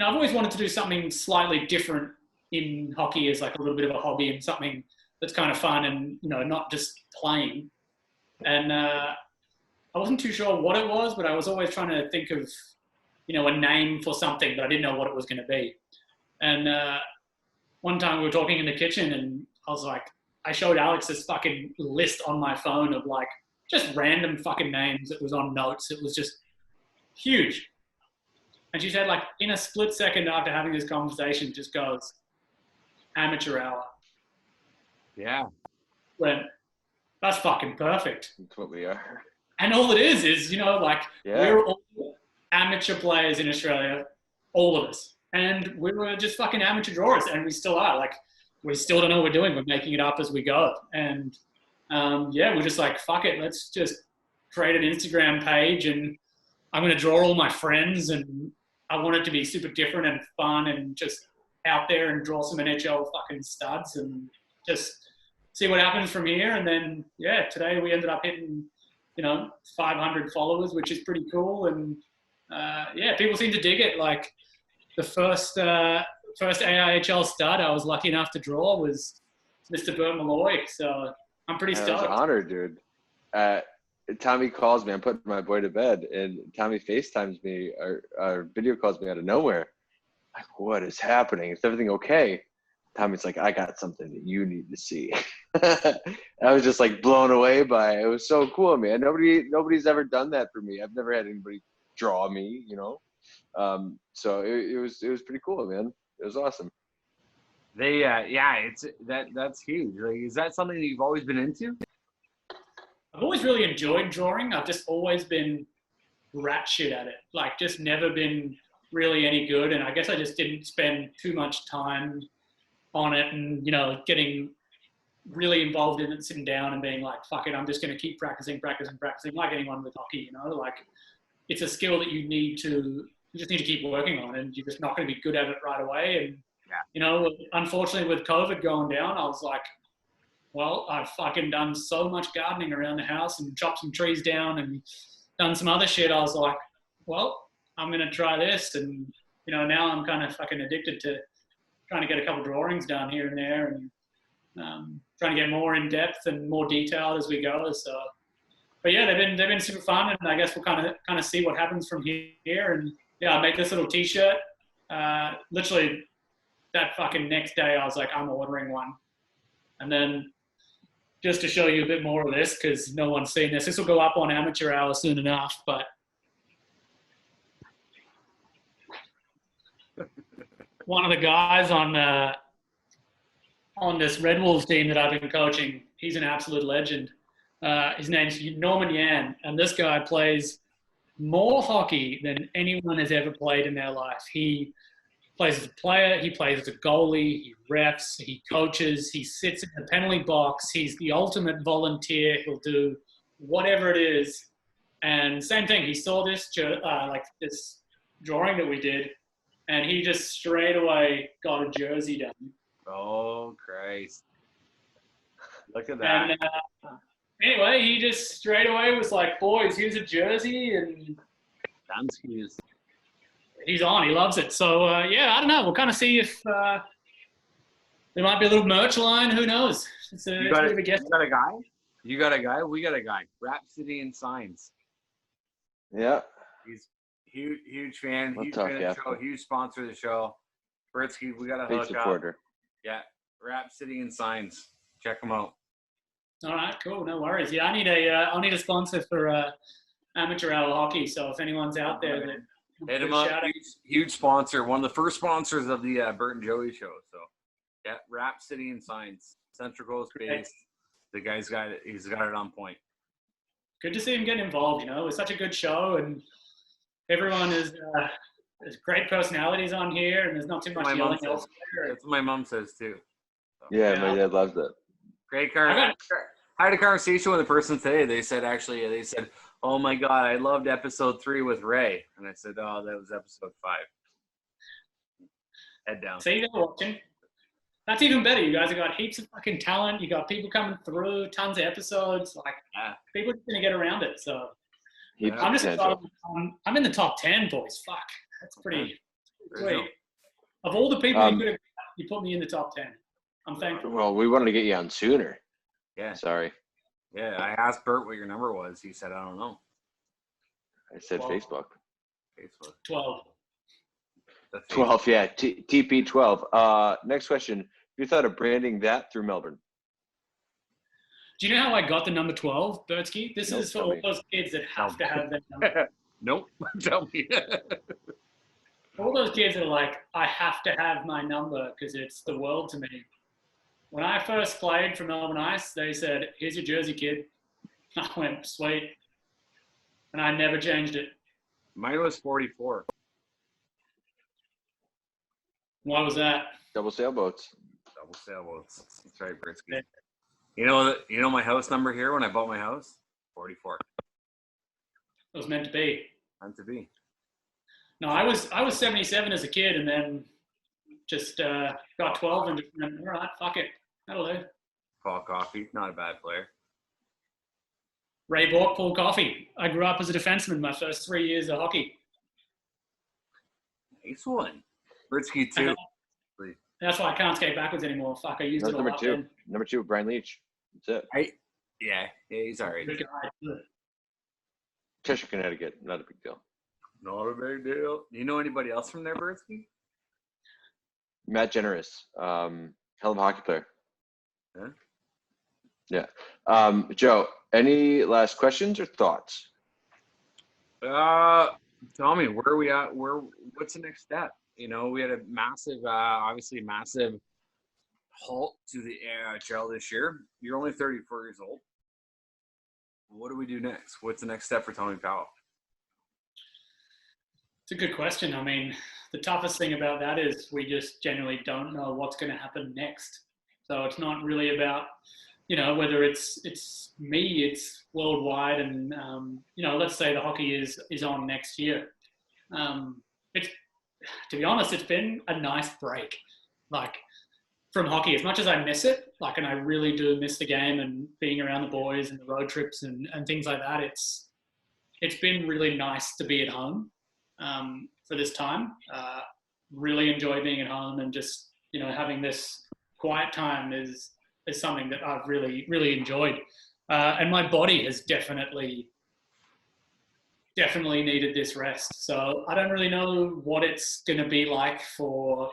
Speaker 3: I've always wanted to do something slightly different in hockey as like a little bit of a hobby and something that's kind of fun and, not just playing. And I wasn't too sure what it was, but I was always trying to think of, a name for something, but I didn't know what it was going to be. And one time we were talking in the kitchen, and I was like, I showed Alex this fucking list on my phone of like just random fucking names. It was on notes. It was just huge. And she said, like, in a split second after having this conversation, just goes, "Amateur hour."
Speaker 1: Yeah.
Speaker 3: Went, that's fucking perfect.
Speaker 2: That's what we are.
Speaker 3: And all it is, we're all amateur players in Australia, all of us. And we were just fucking amateur drawers, and we still are. Like, we still don't know what we're doing. We're making it up as we go. And we're just like, fuck it. Let's just create an Instagram page, and I'm going to draw all my friends, and I want it to be super different and fun and just out there and draw some NHL fucking studs and just see what happens from here. And then, today we ended up hitting, 500 followers, which is pretty cool. And people seem to dig it. Like, the first AIHL stud I was lucky enough to draw was Mr. Bert Malloy. So I'm pretty stoked.
Speaker 2: I was honored, dude. Tommy calls me. I'm putting my boy to bed, and Tommy FaceTimes me or video calls me out of nowhere. Like, what is happening? Is everything okay? Tommy's like, I got something that you need to see. I was just like blown away by it. It was so cool, man. Nobody's ever done that for me. I've never had anybody draw me, So it was pretty cool, man. It was awesome.
Speaker 1: That's huge. Like, is that something that you've always been into?
Speaker 3: I've always really enjoyed drawing. I've just always been rat shit at it. Like, just never been really any good. And I guess I just didn't spend too much time on it and, getting really involved in it, sitting down and being like, fuck it, I'm just going to keep practicing like anyone with hockey, like it's a skill that you just need to keep working on, and you're just not going to be good at it right away. And, unfortunately with COVID going down, I was like, well, I've fucking done so much gardening around the house and chopped some trees down and done some other shit. I was like, well, I'm going to try this. And, now I'm kind of fucking addicted to trying to get a couple drawings done here and there, and trying to get more in depth and more detailed as we go. So, but yeah, they've been super fun, and I guess we'll kind of see what happens from here. And I made this little T-shirt literally that fucking next day, I was like, I'm ordering one. And then just to show you a bit more of this, because no one's seen this, this will go up on Amateur Hour soon enough, but one of the guys on this Red Wolves team that I've been coaching, he's an absolute legend. His name's Norman Yan, and this guy plays more hockey than anyone has ever played in their life. He plays as a player, he plays as a goalie, he refs, he coaches, he sits in the penalty box, he's the ultimate volunteer, he'll do whatever it is. And same thing, he saw this this drawing that we did, and he just straight away got a jersey done.
Speaker 1: Oh, Christ. Look at that.
Speaker 3: And anyway, he just straight away was like, boys, here's a jersey, and he's on. He loves it. So, yeah, I don't know. We'll kind of see if there might be a little merch line. Who knows? It's a bit of a guess.
Speaker 1: You got a guy? You got a guy? We got a guy. Rhapsody and Signs.
Speaker 2: Yeah.
Speaker 1: He's huge fan.
Speaker 2: We'll
Speaker 1: huge
Speaker 2: talk
Speaker 1: fan of the
Speaker 2: after.
Speaker 1: show. Huge sponsor of the show. Bertsky, we got to
Speaker 2: Big
Speaker 1: hook
Speaker 2: supporter.
Speaker 1: up. Yeah. Rhapsody and Signs. Check them out.
Speaker 3: All right, cool. No worries. Yeah, I'll need a sponsor for Amateur Hour Hockey. So if anyone's out there that
Speaker 1: hit him up. Huge sponsor. One of the first sponsors of the Bert and Joey show. So, yeah, Rhapsody and Signs. Central Coast based. The guy's got it. He's got it on point.
Speaker 3: Good to see him get involved. You know, it's such a good show, and everyone is there's great personalities on here, and there's not too much yelling elsewhere.
Speaker 1: That's what my mom says too. So,
Speaker 2: yeah, my dad loves it.
Speaker 1: Great car. I had a conversation with a person today. They said, oh my God, I loved episode 3 with Ray. And I said, oh, that was episode 5. Head down.
Speaker 3: See, they're watching. That's even better. You guys have got heaps of fucking talent. You got people coming through, tons of episodes. Like, people are just going to get around it. So I'm just I'm in the top 10, boys. Fuck. That's pretty sweet. Of all the people you could have, you put me in the top 10. I'm thankful.
Speaker 2: Well, we wanted to get you on sooner.
Speaker 1: Yeah.
Speaker 2: Sorry.
Speaker 1: Yeah, I asked Bert what your number was. He said, I don't know.
Speaker 2: I said
Speaker 3: 12.
Speaker 2: Facebook.
Speaker 3: 12.
Speaker 2: 12, yeah. TP12. Next question. Have you thought of branding that through Melbourne?
Speaker 3: Do you know how I got the number 12, Bertsky? This is for all those kids that have to have that number.
Speaker 1: Nope. Tell me.
Speaker 3: All those kids are like, I have to have my number because it's the world to me. When I first played for Melbourne Ice, they said, here's your jersey, kid. I went, sweet. And I never changed it.
Speaker 1: Mine was 44.
Speaker 3: Why was that?
Speaker 2: Double sailboats.
Speaker 1: Double sailboats. That's right, Britsky. Yeah. You know my house number here when I bought my house? 44.
Speaker 3: It was meant to be.
Speaker 1: Meant to be.
Speaker 3: No, I was 77 as a kid, and then just got 12 and just went, all right, fuck it. That'll do.
Speaker 1: Paul Coffey, not a bad player.
Speaker 3: Ray Bork, Paul Coffey. I grew up as a defenseman my first 3 years of hockey.
Speaker 1: Nice one. Britsky, too.
Speaker 3: That's why I can't skate backwards anymore. Fuck, I used it all
Speaker 2: number
Speaker 3: up
Speaker 2: 2.
Speaker 3: then.
Speaker 2: Number 2, Brian Leach. That's it.
Speaker 1: Yeah, he's all right.
Speaker 3: Good guy.
Speaker 2: Cheshire, Connecticut. Not a big deal.
Speaker 1: Not a big deal. Do you know anybody else from there, Britsky?
Speaker 2: Matt Generous. Hell of a hockey player.
Speaker 1: Huh?
Speaker 2: Yeah. Joe, any last questions or thoughts?
Speaker 1: Tommy, where are we at? What's the next step? You know, we had a massive, obviously massive halt to the AHL this year. You're only 34 years old. What do we do next? What's the next step for Tommy Powell?
Speaker 3: It's a good question. I mean, the toughest thing about that is we just generally don't know what's going to happen next. So it's not really about, you know, whether it's me, it's worldwide, and you know, let's say the hockey is on next year. It's, to be honest, it's been a nice break, like from hockey. As much as I miss it, like, and I really do miss the game and being around the boys and the road trips and things like that. It's been really nice to be at home for this time. Really enjoy being at home, and just, you know, having this quiet time is something that I've really, really enjoyed. And my body has definitely definitely needed this rest. So I don't really know what it's going to be like for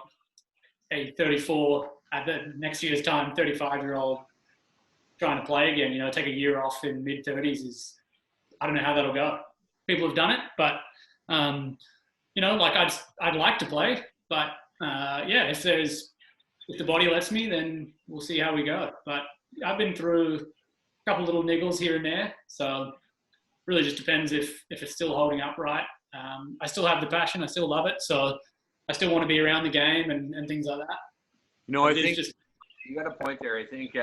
Speaker 3: a 34 at the next year's time, 35-year-old trying to play again. Take a year off in mid-30s is, I don't know how that'll go. People have done it, but I'd like to play, but if the body lets me, then we'll see how we go. But I've been through a couple little niggles here and there, so really just depends if it's still holding up right. I still have the passion, I still love it, so I still want to be around the game and things like that.
Speaker 1: I think you got a point there. I think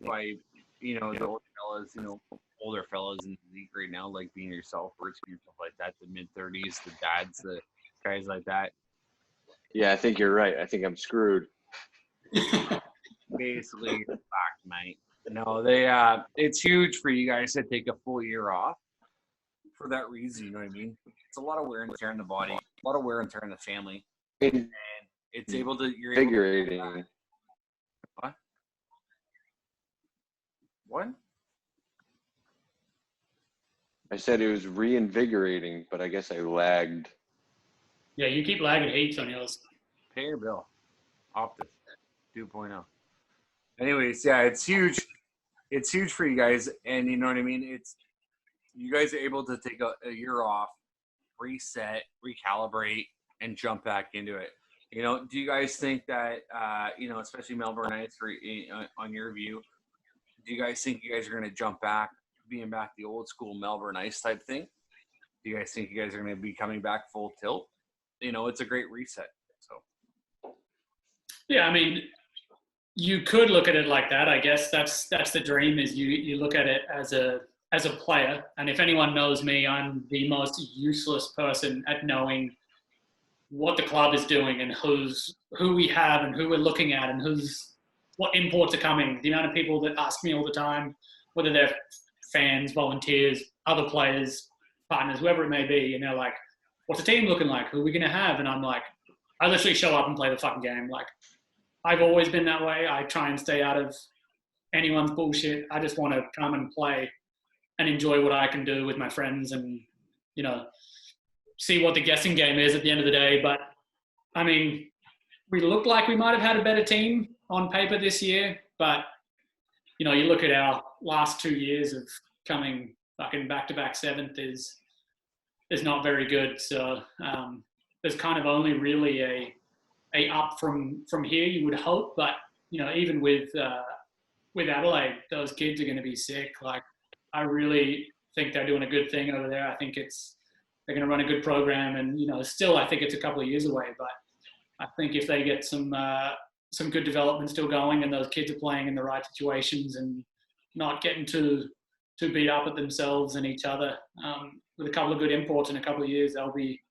Speaker 1: by the older fellas in the league right now, like being yourself, Bert, and stuff like that, the mid-30s, the dads, the guys like that.
Speaker 2: Yeah, I think you're right. I think I'm screwed.
Speaker 1: Basically, fact, mate. No, it's huge for you guys to take a full year off for that reason. You know what I mean? It's a lot of wear and tear on the body, a lot of wear and tear on the family, and it's able to. You're
Speaker 2: invigorating.
Speaker 1: Able to, what? What?
Speaker 2: I said it was reinvigorating, but I guess I lagged.
Speaker 3: Yeah, you keep lagging heaps on yours.
Speaker 1: Pay your bill. Optus 2.0. Anyways, yeah, it's huge. It's huge for you guys, and you know what I mean? It's you guys are able to take a year off, reset, recalibrate, and jump back into it. Do you guys think that, especially Melbourne Ice, on your view, do you guys think you guys are going to jump back, being back the old school Melbourne Ice type thing? Do you guys think you guys are going to be coming back full tilt? It's a great reset. So.
Speaker 3: Yeah, I mean, you could look at it like that. I guess that's the dream. Is you look at it as a player, and if anyone knows me, I'm the most useless person at knowing what the club is doing and who we have and who we're looking at and what imports are coming. The amount of people that ask me all the time, whether they're fans, volunteers, other players, partners, whoever it may be, and they're like, "What's the team looking like? Who are we gonna have?" And I'm like, I literally show up and play the fucking game. Like, I've always been that way. I try and stay out of anyone's bullshit. I just want to come and play and enjoy what I can do with my friends and, see what the guessing game is at the end of the day. But, I mean, we looked like we might have had a better team on paper this year. But, you look at our last 2 years of coming fucking back-to-back seventh is not very good. So there's kind of only really a up from here, you would hope. But even with Adelaide, those kids are going to be sick. Like, I really think they're doing a good thing over there. I think they're going to run a good program, and still I think it's a couple of years away. But I think if they get some good development still going, and those kids are playing in the right situations and not getting too beat up at themselves and each other, with a couple of good imports in a couple of years, they'll be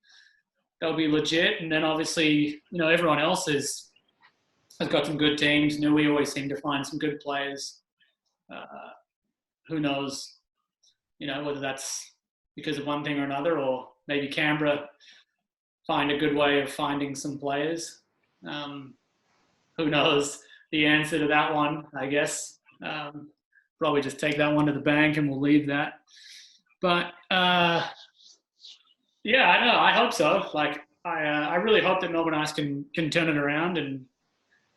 Speaker 3: legit. And then obviously, everyone else has got some good teams. We always seem to find some good players. Who knows, whether that's because of one thing or another, or maybe Canberra find a good way of finding some players. Who knows the answer to that one, I guess. Probably just take that one to the bank and we'll leave that. But yeah, I know. I hope so. Like, I really hope that Melbourne Ice can turn it around and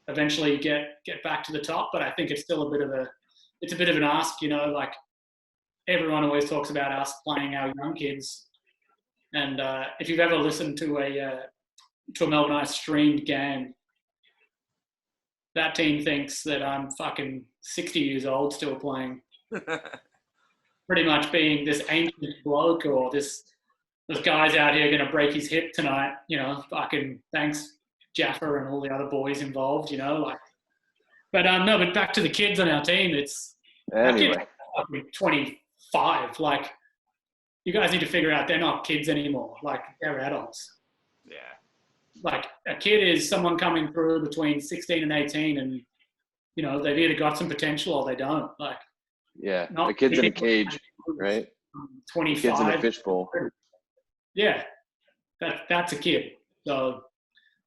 Speaker 3: eventually get back to the top. But I think it's still a bit of an ask. Like, everyone always talks about us playing our young kids, and if you've ever listened to a Melbourne Ice streamed game, that team thinks that I'm fucking 60 years old still playing. Pretty much being this ancient bloke, or this guy's out here going to break his hip tonight, fucking thanks Jaffa and all the other boys involved, like. But no, but back to the kids on our team. It's
Speaker 2: anyway.
Speaker 3: 25. Like, you guys need to figure out they're not kids anymore. Like, they're adults.
Speaker 1: Yeah.
Speaker 3: Like, a kid is someone coming through between 16 and 18, and they've either got some potential or they don't. Like,
Speaker 2: yeah, the kid's in a cage, right?
Speaker 3: 25.
Speaker 2: The kid's in a fishbowl.
Speaker 3: Yeah, that's a kid. So,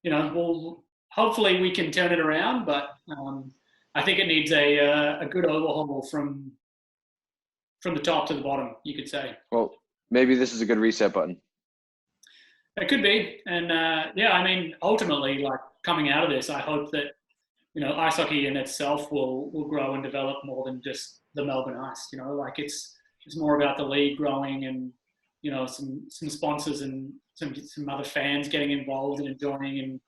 Speaker 3: well, hopefully we can turn it around, but I think it needs a good overhaul from the top to the bottom, you could say.
Speaker 2: Well, maybe this is a good reset button.
Speaker 3: It could be. And yeah, I mean, ultimately, like coming out of this, I hope that, ice hockey in itself will grow and develop more than just the Melbourne Ice. Like it's more about the league growing and, some sponsors and some other fans getting involved and enjoying, and,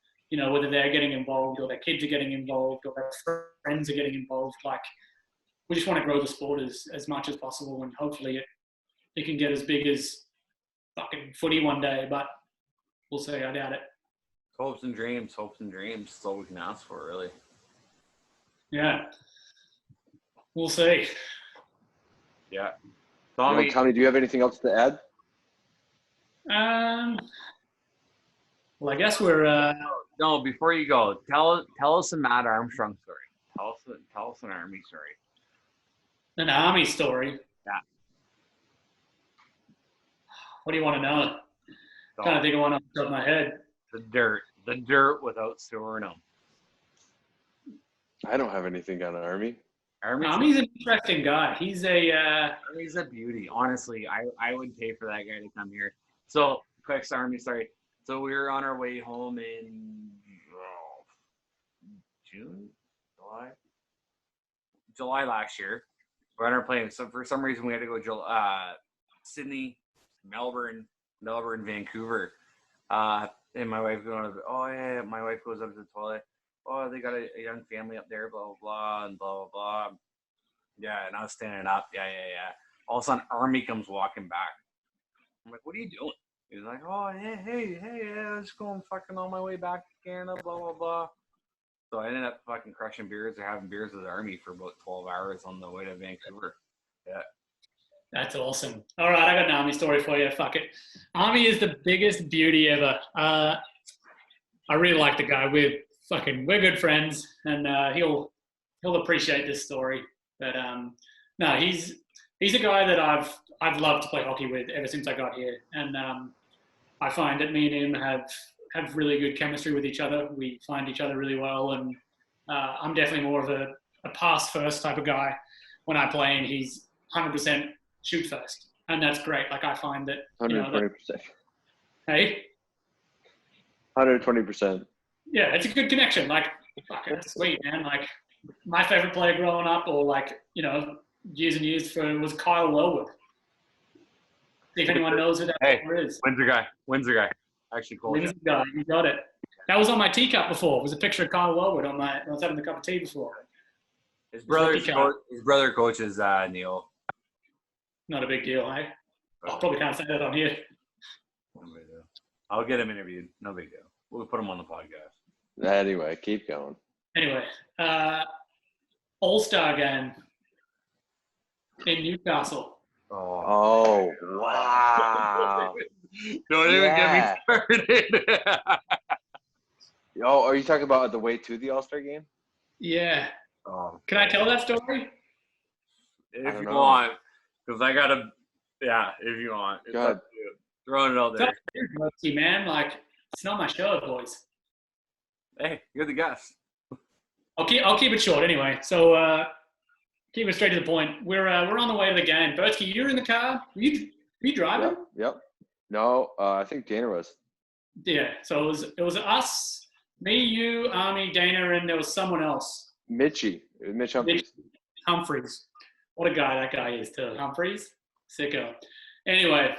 Speaker 3: whether they're getting involved or their kids are getting involved or their friends are getting involved. Like, we just want to grow the sport as much as possible, and hopefully it can get as big as fucking footy one day, but we'll see. I doubt it.
Speaker 1: Hopes and dreams. That's all we can ask for, really.
Speaker 3: Yeah. We'll see.
Speaker 1: Yeah.
Speaker 2: Tommy, do you have anything else to add?
Speaker 3: Well, I guess we're.
Speaker 1: No, before you go, tell us a Matt Armstrong story. Tell us an Army story.
Speaker 3: An Army story?
Speaker 1: Yeah.
Speaker 3: What do you want to know? I'm trying to think of one off the top of my head.
Speaker 1: The dirt without storing them.
Speaker 2: I don't have anything on Army.
Speaker 3: Army's an interesting guy. He's
Speaker 1: a beauty. Honestly, I would pay for that guy to come here. So, quick Army story. So we were on our way home in July last year. We're on our plane. So for some reason we had to go Sydney, Melbourne, Vancouver. And my wife my wife goes up to the toilet. Oh, they got a young family up there, blah, blah, blah, and blah, blah, blah. Yeah, and I was standing up. Yeah. All of a sudden, Army comes walking back. I'm like, what are you doing? He's like, oh, hey, I was going fucking on my way back to Canada, blah, blah, blah. So I ended up fucking crushing beers or having beers with the Army for about 12 hours on the way to Vancouver. Yeah.
Speaker 3: That's awesome. All right, I got an Army story for you. Fuck it. Army is the biggest beauty ever. I really like the guy. We're good friends, and he'll appreciate this story. But no, he's a guy that I've loved to play hockey with ever since I got here, and I find that me and him have really good chemistry with each other. We find each other really well, and I'm definitely more of a pass first type of guy when I play, and he's 100% shoot first, and that's great. Like, I find that
Speaker 2: 120%.
Speaker 3: Hey,
Speaker 2: 120%.
Speaker 3: Yeah, it's a good connection. Like, fucking sweet, man. Like, my favorite player growing up, or like, years and years was Kyle Wellwood. If anyone knows who that player is.
Speaker 1: Windsor guy. Actually, cool.
Speaker 3: Windsor guy, you got it. That was on my teacup before. It was a picture of Kyle Wellwood when I was having a cup of tea before.
Speaker 1: His brother coaches Neil.
Speaker 3: Not a big deal, eh? I probably can't say that on here.
Speaker 1: No big deal. I'll get him interviewed. No big deal. We'll put him on the podcast.
Speaker 2: Anyway, keep going.
Speaker 3: Anyway, All-Star game in Newcastle.
Speaker 2: Oh wow.
Speaker 1: Don't even get me started.
Speaker 2: Oh, are you talking about the way to the All-Star game?
Speaker 3: Yeah. Can I tell that story?
Speaker 1: If you want. Because I got to, if you want. It's up to you. Throwing it out there.
Speaker 3: See, man, like, it's not my show, boys.
Speaker 1: Hey, you're the guest.
Speaker 3: I'll keep it short anyway. So keep it straight to the point. We're on the way to the game. Bertsky, you're in the car. Were you driving?
Speaker 2: Yep. No, I think Dana was.
Speaker 3: Yeah. So it was us, me, you, Army, Dana, and there was someone else.
Speaker 2: Mitch
Speaker 3: Humphreys. What a guy that guy is too. Humphreys, sicko. Anyway,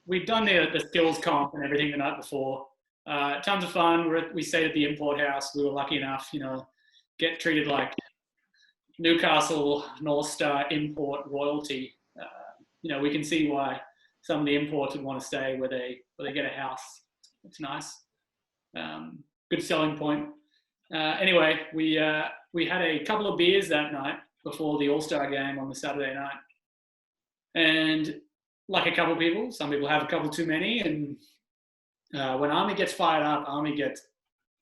Speaker 3: we've done the skills comp and everything the night before. Tons of fun. We stayed at the import house. We were lucky enough, get treated like Newcastle North Star import royalty. We can see why some of the imports would want to stay where they get a house. It's nice. Good selling point. Anyway, we had a couple of beers that night before the All-Star game on the Saturday night. And like a couple of people, some people have a couple too many, and when Army gets fired up, Army gets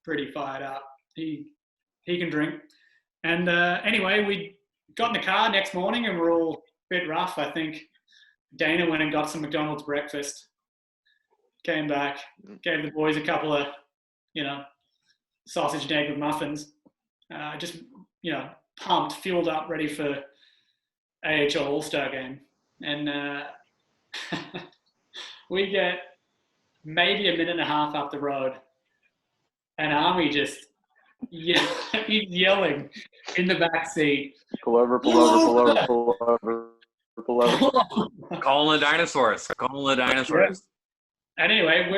Speaker 3: pretty fired up. He can drink. And anyway, we got in the car next morning and we're all a bit rough, I think. Dana went and got some McDonald's breakfast, came back, gave the boys a couple of, sausage and egg with muffins. Just, pumped, fueled up, ready for AHL All-Star game. And We get maybe a minute and a half up the road, and Army just he's yelling in the back seat.
Speaker 2: Pull over, pull over, pull over, pull over, pull over.
Speaker 1: Calling the dinosaurs. Calling the dinosaurs.
Speaker 3: And anyway,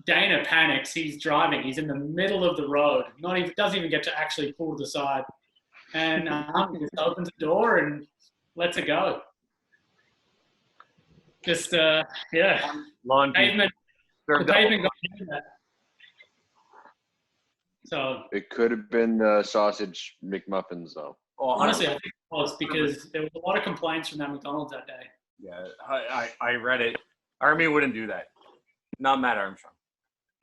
Speaker 3: Dana panics. He's driving. He's in the middle of the road. Doesn't even get to actually pull to the side. And just opens the door and lets it go. Just
Speaker 1: Lawn
Speaker 3: pavement. The pavement got into that. So
Speaker 2: it could have been the sausage McMuffins, though.
Speaker 3: Oh, honestly, I think it was because there was a lot of complaints from that McDonald's that day.
Speaker 1: Yeah, I read it. Army wouldn't do that. Not Matt Armstrong.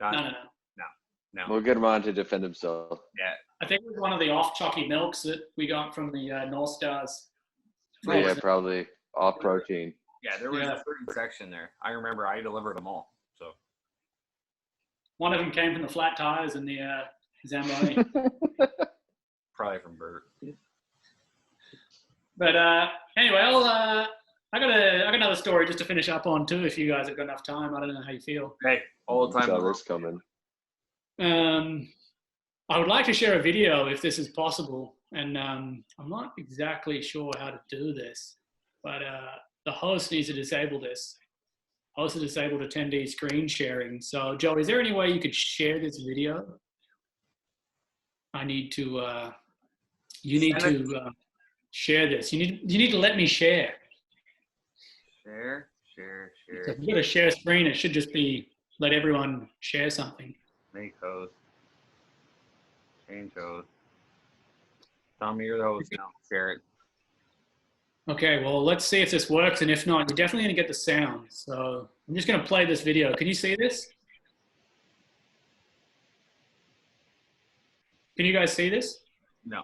Speaker 1: No.
Speaker 2: We'll get him on to defend himself.
Speaker 1: Yeah.
Speaker 3: I think it was one of the off chalky milks that we got from the North Stars.
Speaker 2: Yeah, probably off protein.
Speaker 1: Yeah, there was a certain section there. I remember I delivered them all. So
Speaker 3: one of them came from the flat tires and the Zamboni.
Speaker 1: Probably from Bert.
Speaker 3: But anyway, I got another story just to finish up on too. If you guys have got enough time, I don't know how you feel.
Speaker 1: Hey, all the time.
Speaker 2: Summer's coming.
Speaker 3: I would like to share a video if this is possible, and I'm not exactly sure how to do this, but the host needs to disable this. Host has disabled attendee screen sharing. So, Joe, is there any way you could share this video? I need to. You need to share this. You need to let me share.
Speaker 1: Share.
Speaker 3: So if you go to share screen, it should just be let everyone share something.
Speaker 1: Make host. Change host. Tommy, you're the host now. Share it.
Speaker 3: Okay, well, let's see if this works. And if not, you're definitely going to get the sound. So I'm just going to play this video. Can you see this? Can you guys see this?
Speaker 1: No.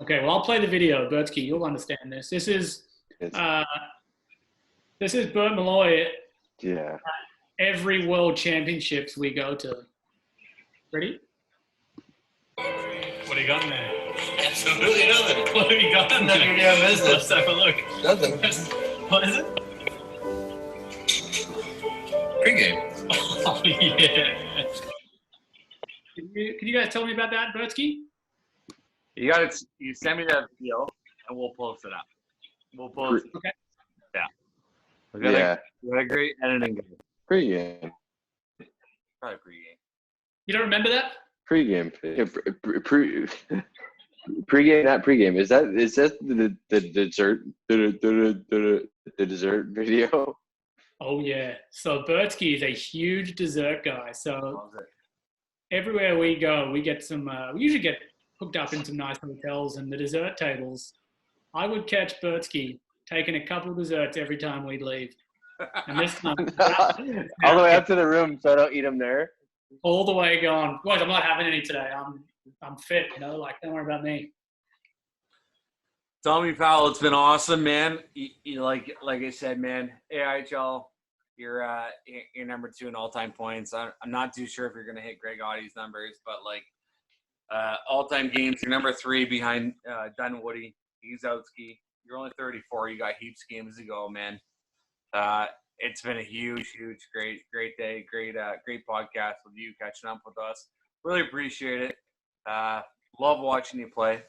Speaker 3: Okay, well, I'll play the video. Bertsky, you'll understand this. This is Bert Malloy.
Speaker 2: Yeah.
Speaker 3: Every World Championships we go to. Ready? What do you got in there?
Speaker 4: Absolutely nothing.
Speaker 3: What have you got in there?
Speaker 4: None of your business.
Speaker 3: Let's have a look.
Speaker 4: Nothing.
Speaker 3: What is it?
Speaker 4: Pre-game.
Speaker 3: Oh, yeah. Can you guys tell me about that, Bertsky?
Speaker 1: You got it. You send me that video, and we'll post it up. We'll post.
Speaker 3: Okay.
Speaker 1: Yeah. We got a great editing guy.
Speaker 2: Pre-game.
Speaker 1: Probably pre-game.
Speaker 3: You don't remember that?
Speaker 2: Pre-game. Pre-game, not pre-game. Is that the dessert the dessert video?
Speaker 3: Oh yeah. So Bertsky is a huge dessert guy. So everywhere we go, we get some. We usually get hooked up in some nice hotels, and the dessert tables. I would catch Bertsky taking a couple of desserts every time we'd leave. And this time,
Speaker 2: all the way up to the room, so I don't eat them there.
Speaker 3: All the way gone. Guys, I'm not having any today. I'm fit, like don't worry about me.
Speaker 1: Tommy Powell, it's been awesome, man. You like I said, man, AIHL, you're number 2 in all-time points. I'm not too sure if you're gonna hit Greg Audie's numbers, but all-time games, you're number 3 behind Dunwoody, Izowski. You're only 34. You got heaps of games to go, man. It's been a huge, great day, great podcast with you catching up with us. Really appreciate it. Love watching you play.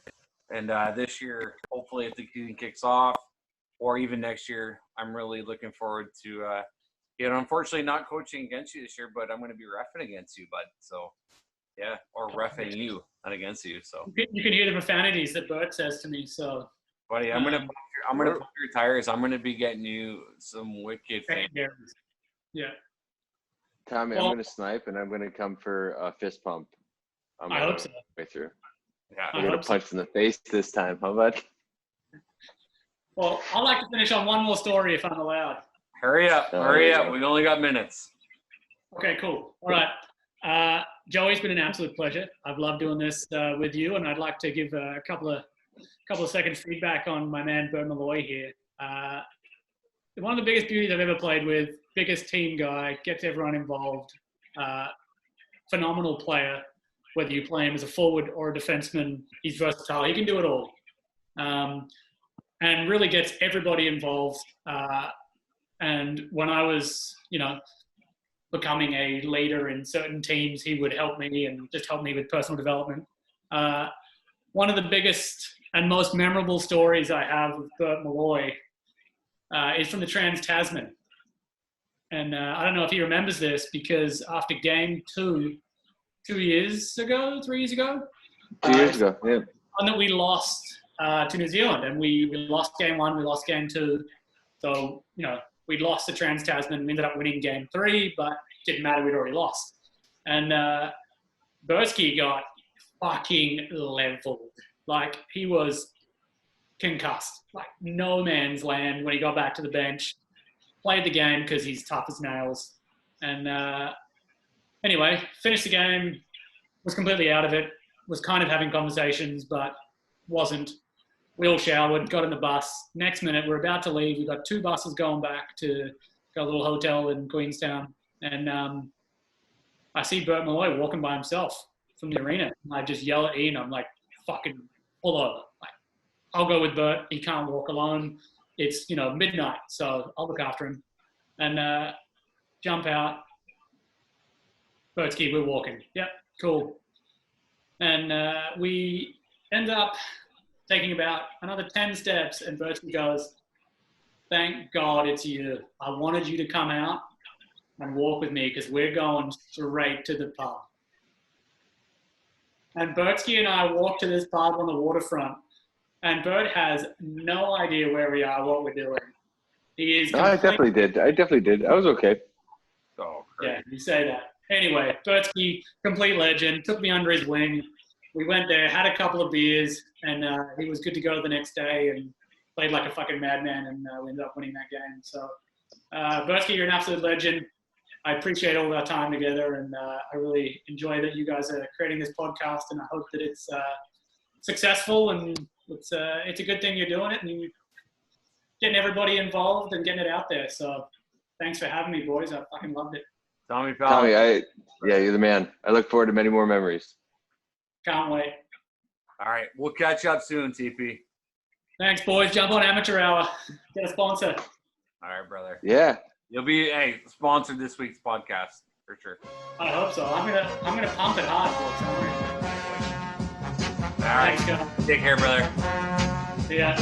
Speaker 1: And this year, hopefully, if the season kicks off, or even next year, I'm really looking forward to, unfortunately not coaching against you this year, but I'm going to be reffing against you, bud. So, yeah, or reffing you, not against you. So
Speaker 3: you can hear the profanities that Bert says to me. So,
Speaker 1: buddy, I'm gonna pump your tires. I'm gonna be getting you some wicked fans.
Speaker 3: Yeah.
Speaker 2: Tommy, I'm gonna snipe and I'm gonna come for a fist pump.
Speaker 3: I hope so.
Speaker 2: Way through.
Speaker 1: Yeah,
Speaker 2: I'm gonna punch in the face this time. How about?
Speaker 3: Well, I'd like to finish on one more story if I'm allowed.
Speaker 1: Hurry up! We've only got minutes.
Speaker 3: Okay, cool. All right, Joey, it's been an absolute pleasure. I've loved doing this with you, and I'd like to give a couple of seconds feedback on my man Bert Malloy here. One of the biggest beauties I've ever played with, biggest team guy, gets everyone involved, phenomenal player. Whether you play him as a forward or a defenseman, he's versatile. He can do it all, and really gets everybody involved. And when I was, becoming a leader in certain teams, he would help me and just help me with personal development. One of the biggest and most memorable stories I have with Bert Malloy is from the Trans-Tasman. And I don't know if he remembers this, because after game 2, 3 years ago,
Speaker 2: yeah.
Speaker 3: one that we lost to New Zealand, and we lost game 1, we lost game 2. So, we'd lost the Trans-Tasman. We ended up winning game 3, but it didn't matter. We'd already lost. And Bursky got fucking leveled. Like, he was concussed. Like, no man's land when he got back to the bench. Played the game because he's tough as nails. And anyway, finished the game, was completely out of it, was kind of having conversations, but wasn't. We all showered, got in the bus. Next minute, we're about to leave. We've got 2 buses going back to a little hotel in Queenstown. And I see Bert Malloy walking by himself from the arena. And I just yell at Ian. I'm like, fucking pull over. Like, I'll go with Bert. He can't walk alone. It's, midnight, so I'll look after him. And jump out. Bertski, we're walking. Yep, cool. And we end up taking about another 10 steps, and Bertski goes, thank God it's you. I wanted you to come out and walk with me because we're going straight to the pub. And Bertski and I walk to this pub on the waterfront, and Bert has no idea where we are, what we're doing. He is.
Speaker 2: I definitely did. I was okay.
Speaker 1: Oh, great.
Speaker 3: Yeah, you say that. Anyway, Bertski, complete legend, took me under his wing. We went there, had a couple of beers, and he was good to go the next day and played like a fucking madman, and we ended up winning that game. So, Bertski, you're an absolute legend. I appreciate all our time together, and I really enjoy that you guys are creating this podcast, and I hope that it's successful, and it's a good thing you're doing it, and you're getting everybody involved and getting it out there. So thanks for having me, boys. I fucking loved it.
Speaker 1: Tommy Powell.
Speaker 2: Tommy, you're the man. I look forward to many more memories.
Speaker 3: Can't wait.
Speaker 1: All right. We'll catch up soon, TP.
Speaker 3: Thanks, boys. Jump on Amateur Hour. Get a sponsor.
Speaker 1: All right, brother.
Speaker 2: Yeah.
Speaker 1: You'll be sponsored this week's podcast for sure.
Speaker 3: I hope so. I'm gonna pump it hard, boys.
Speaker 1: All right.
Speaker 3: Thanks, guys.
Speaker 1: Take care, brother.
Speaker 3: See ya.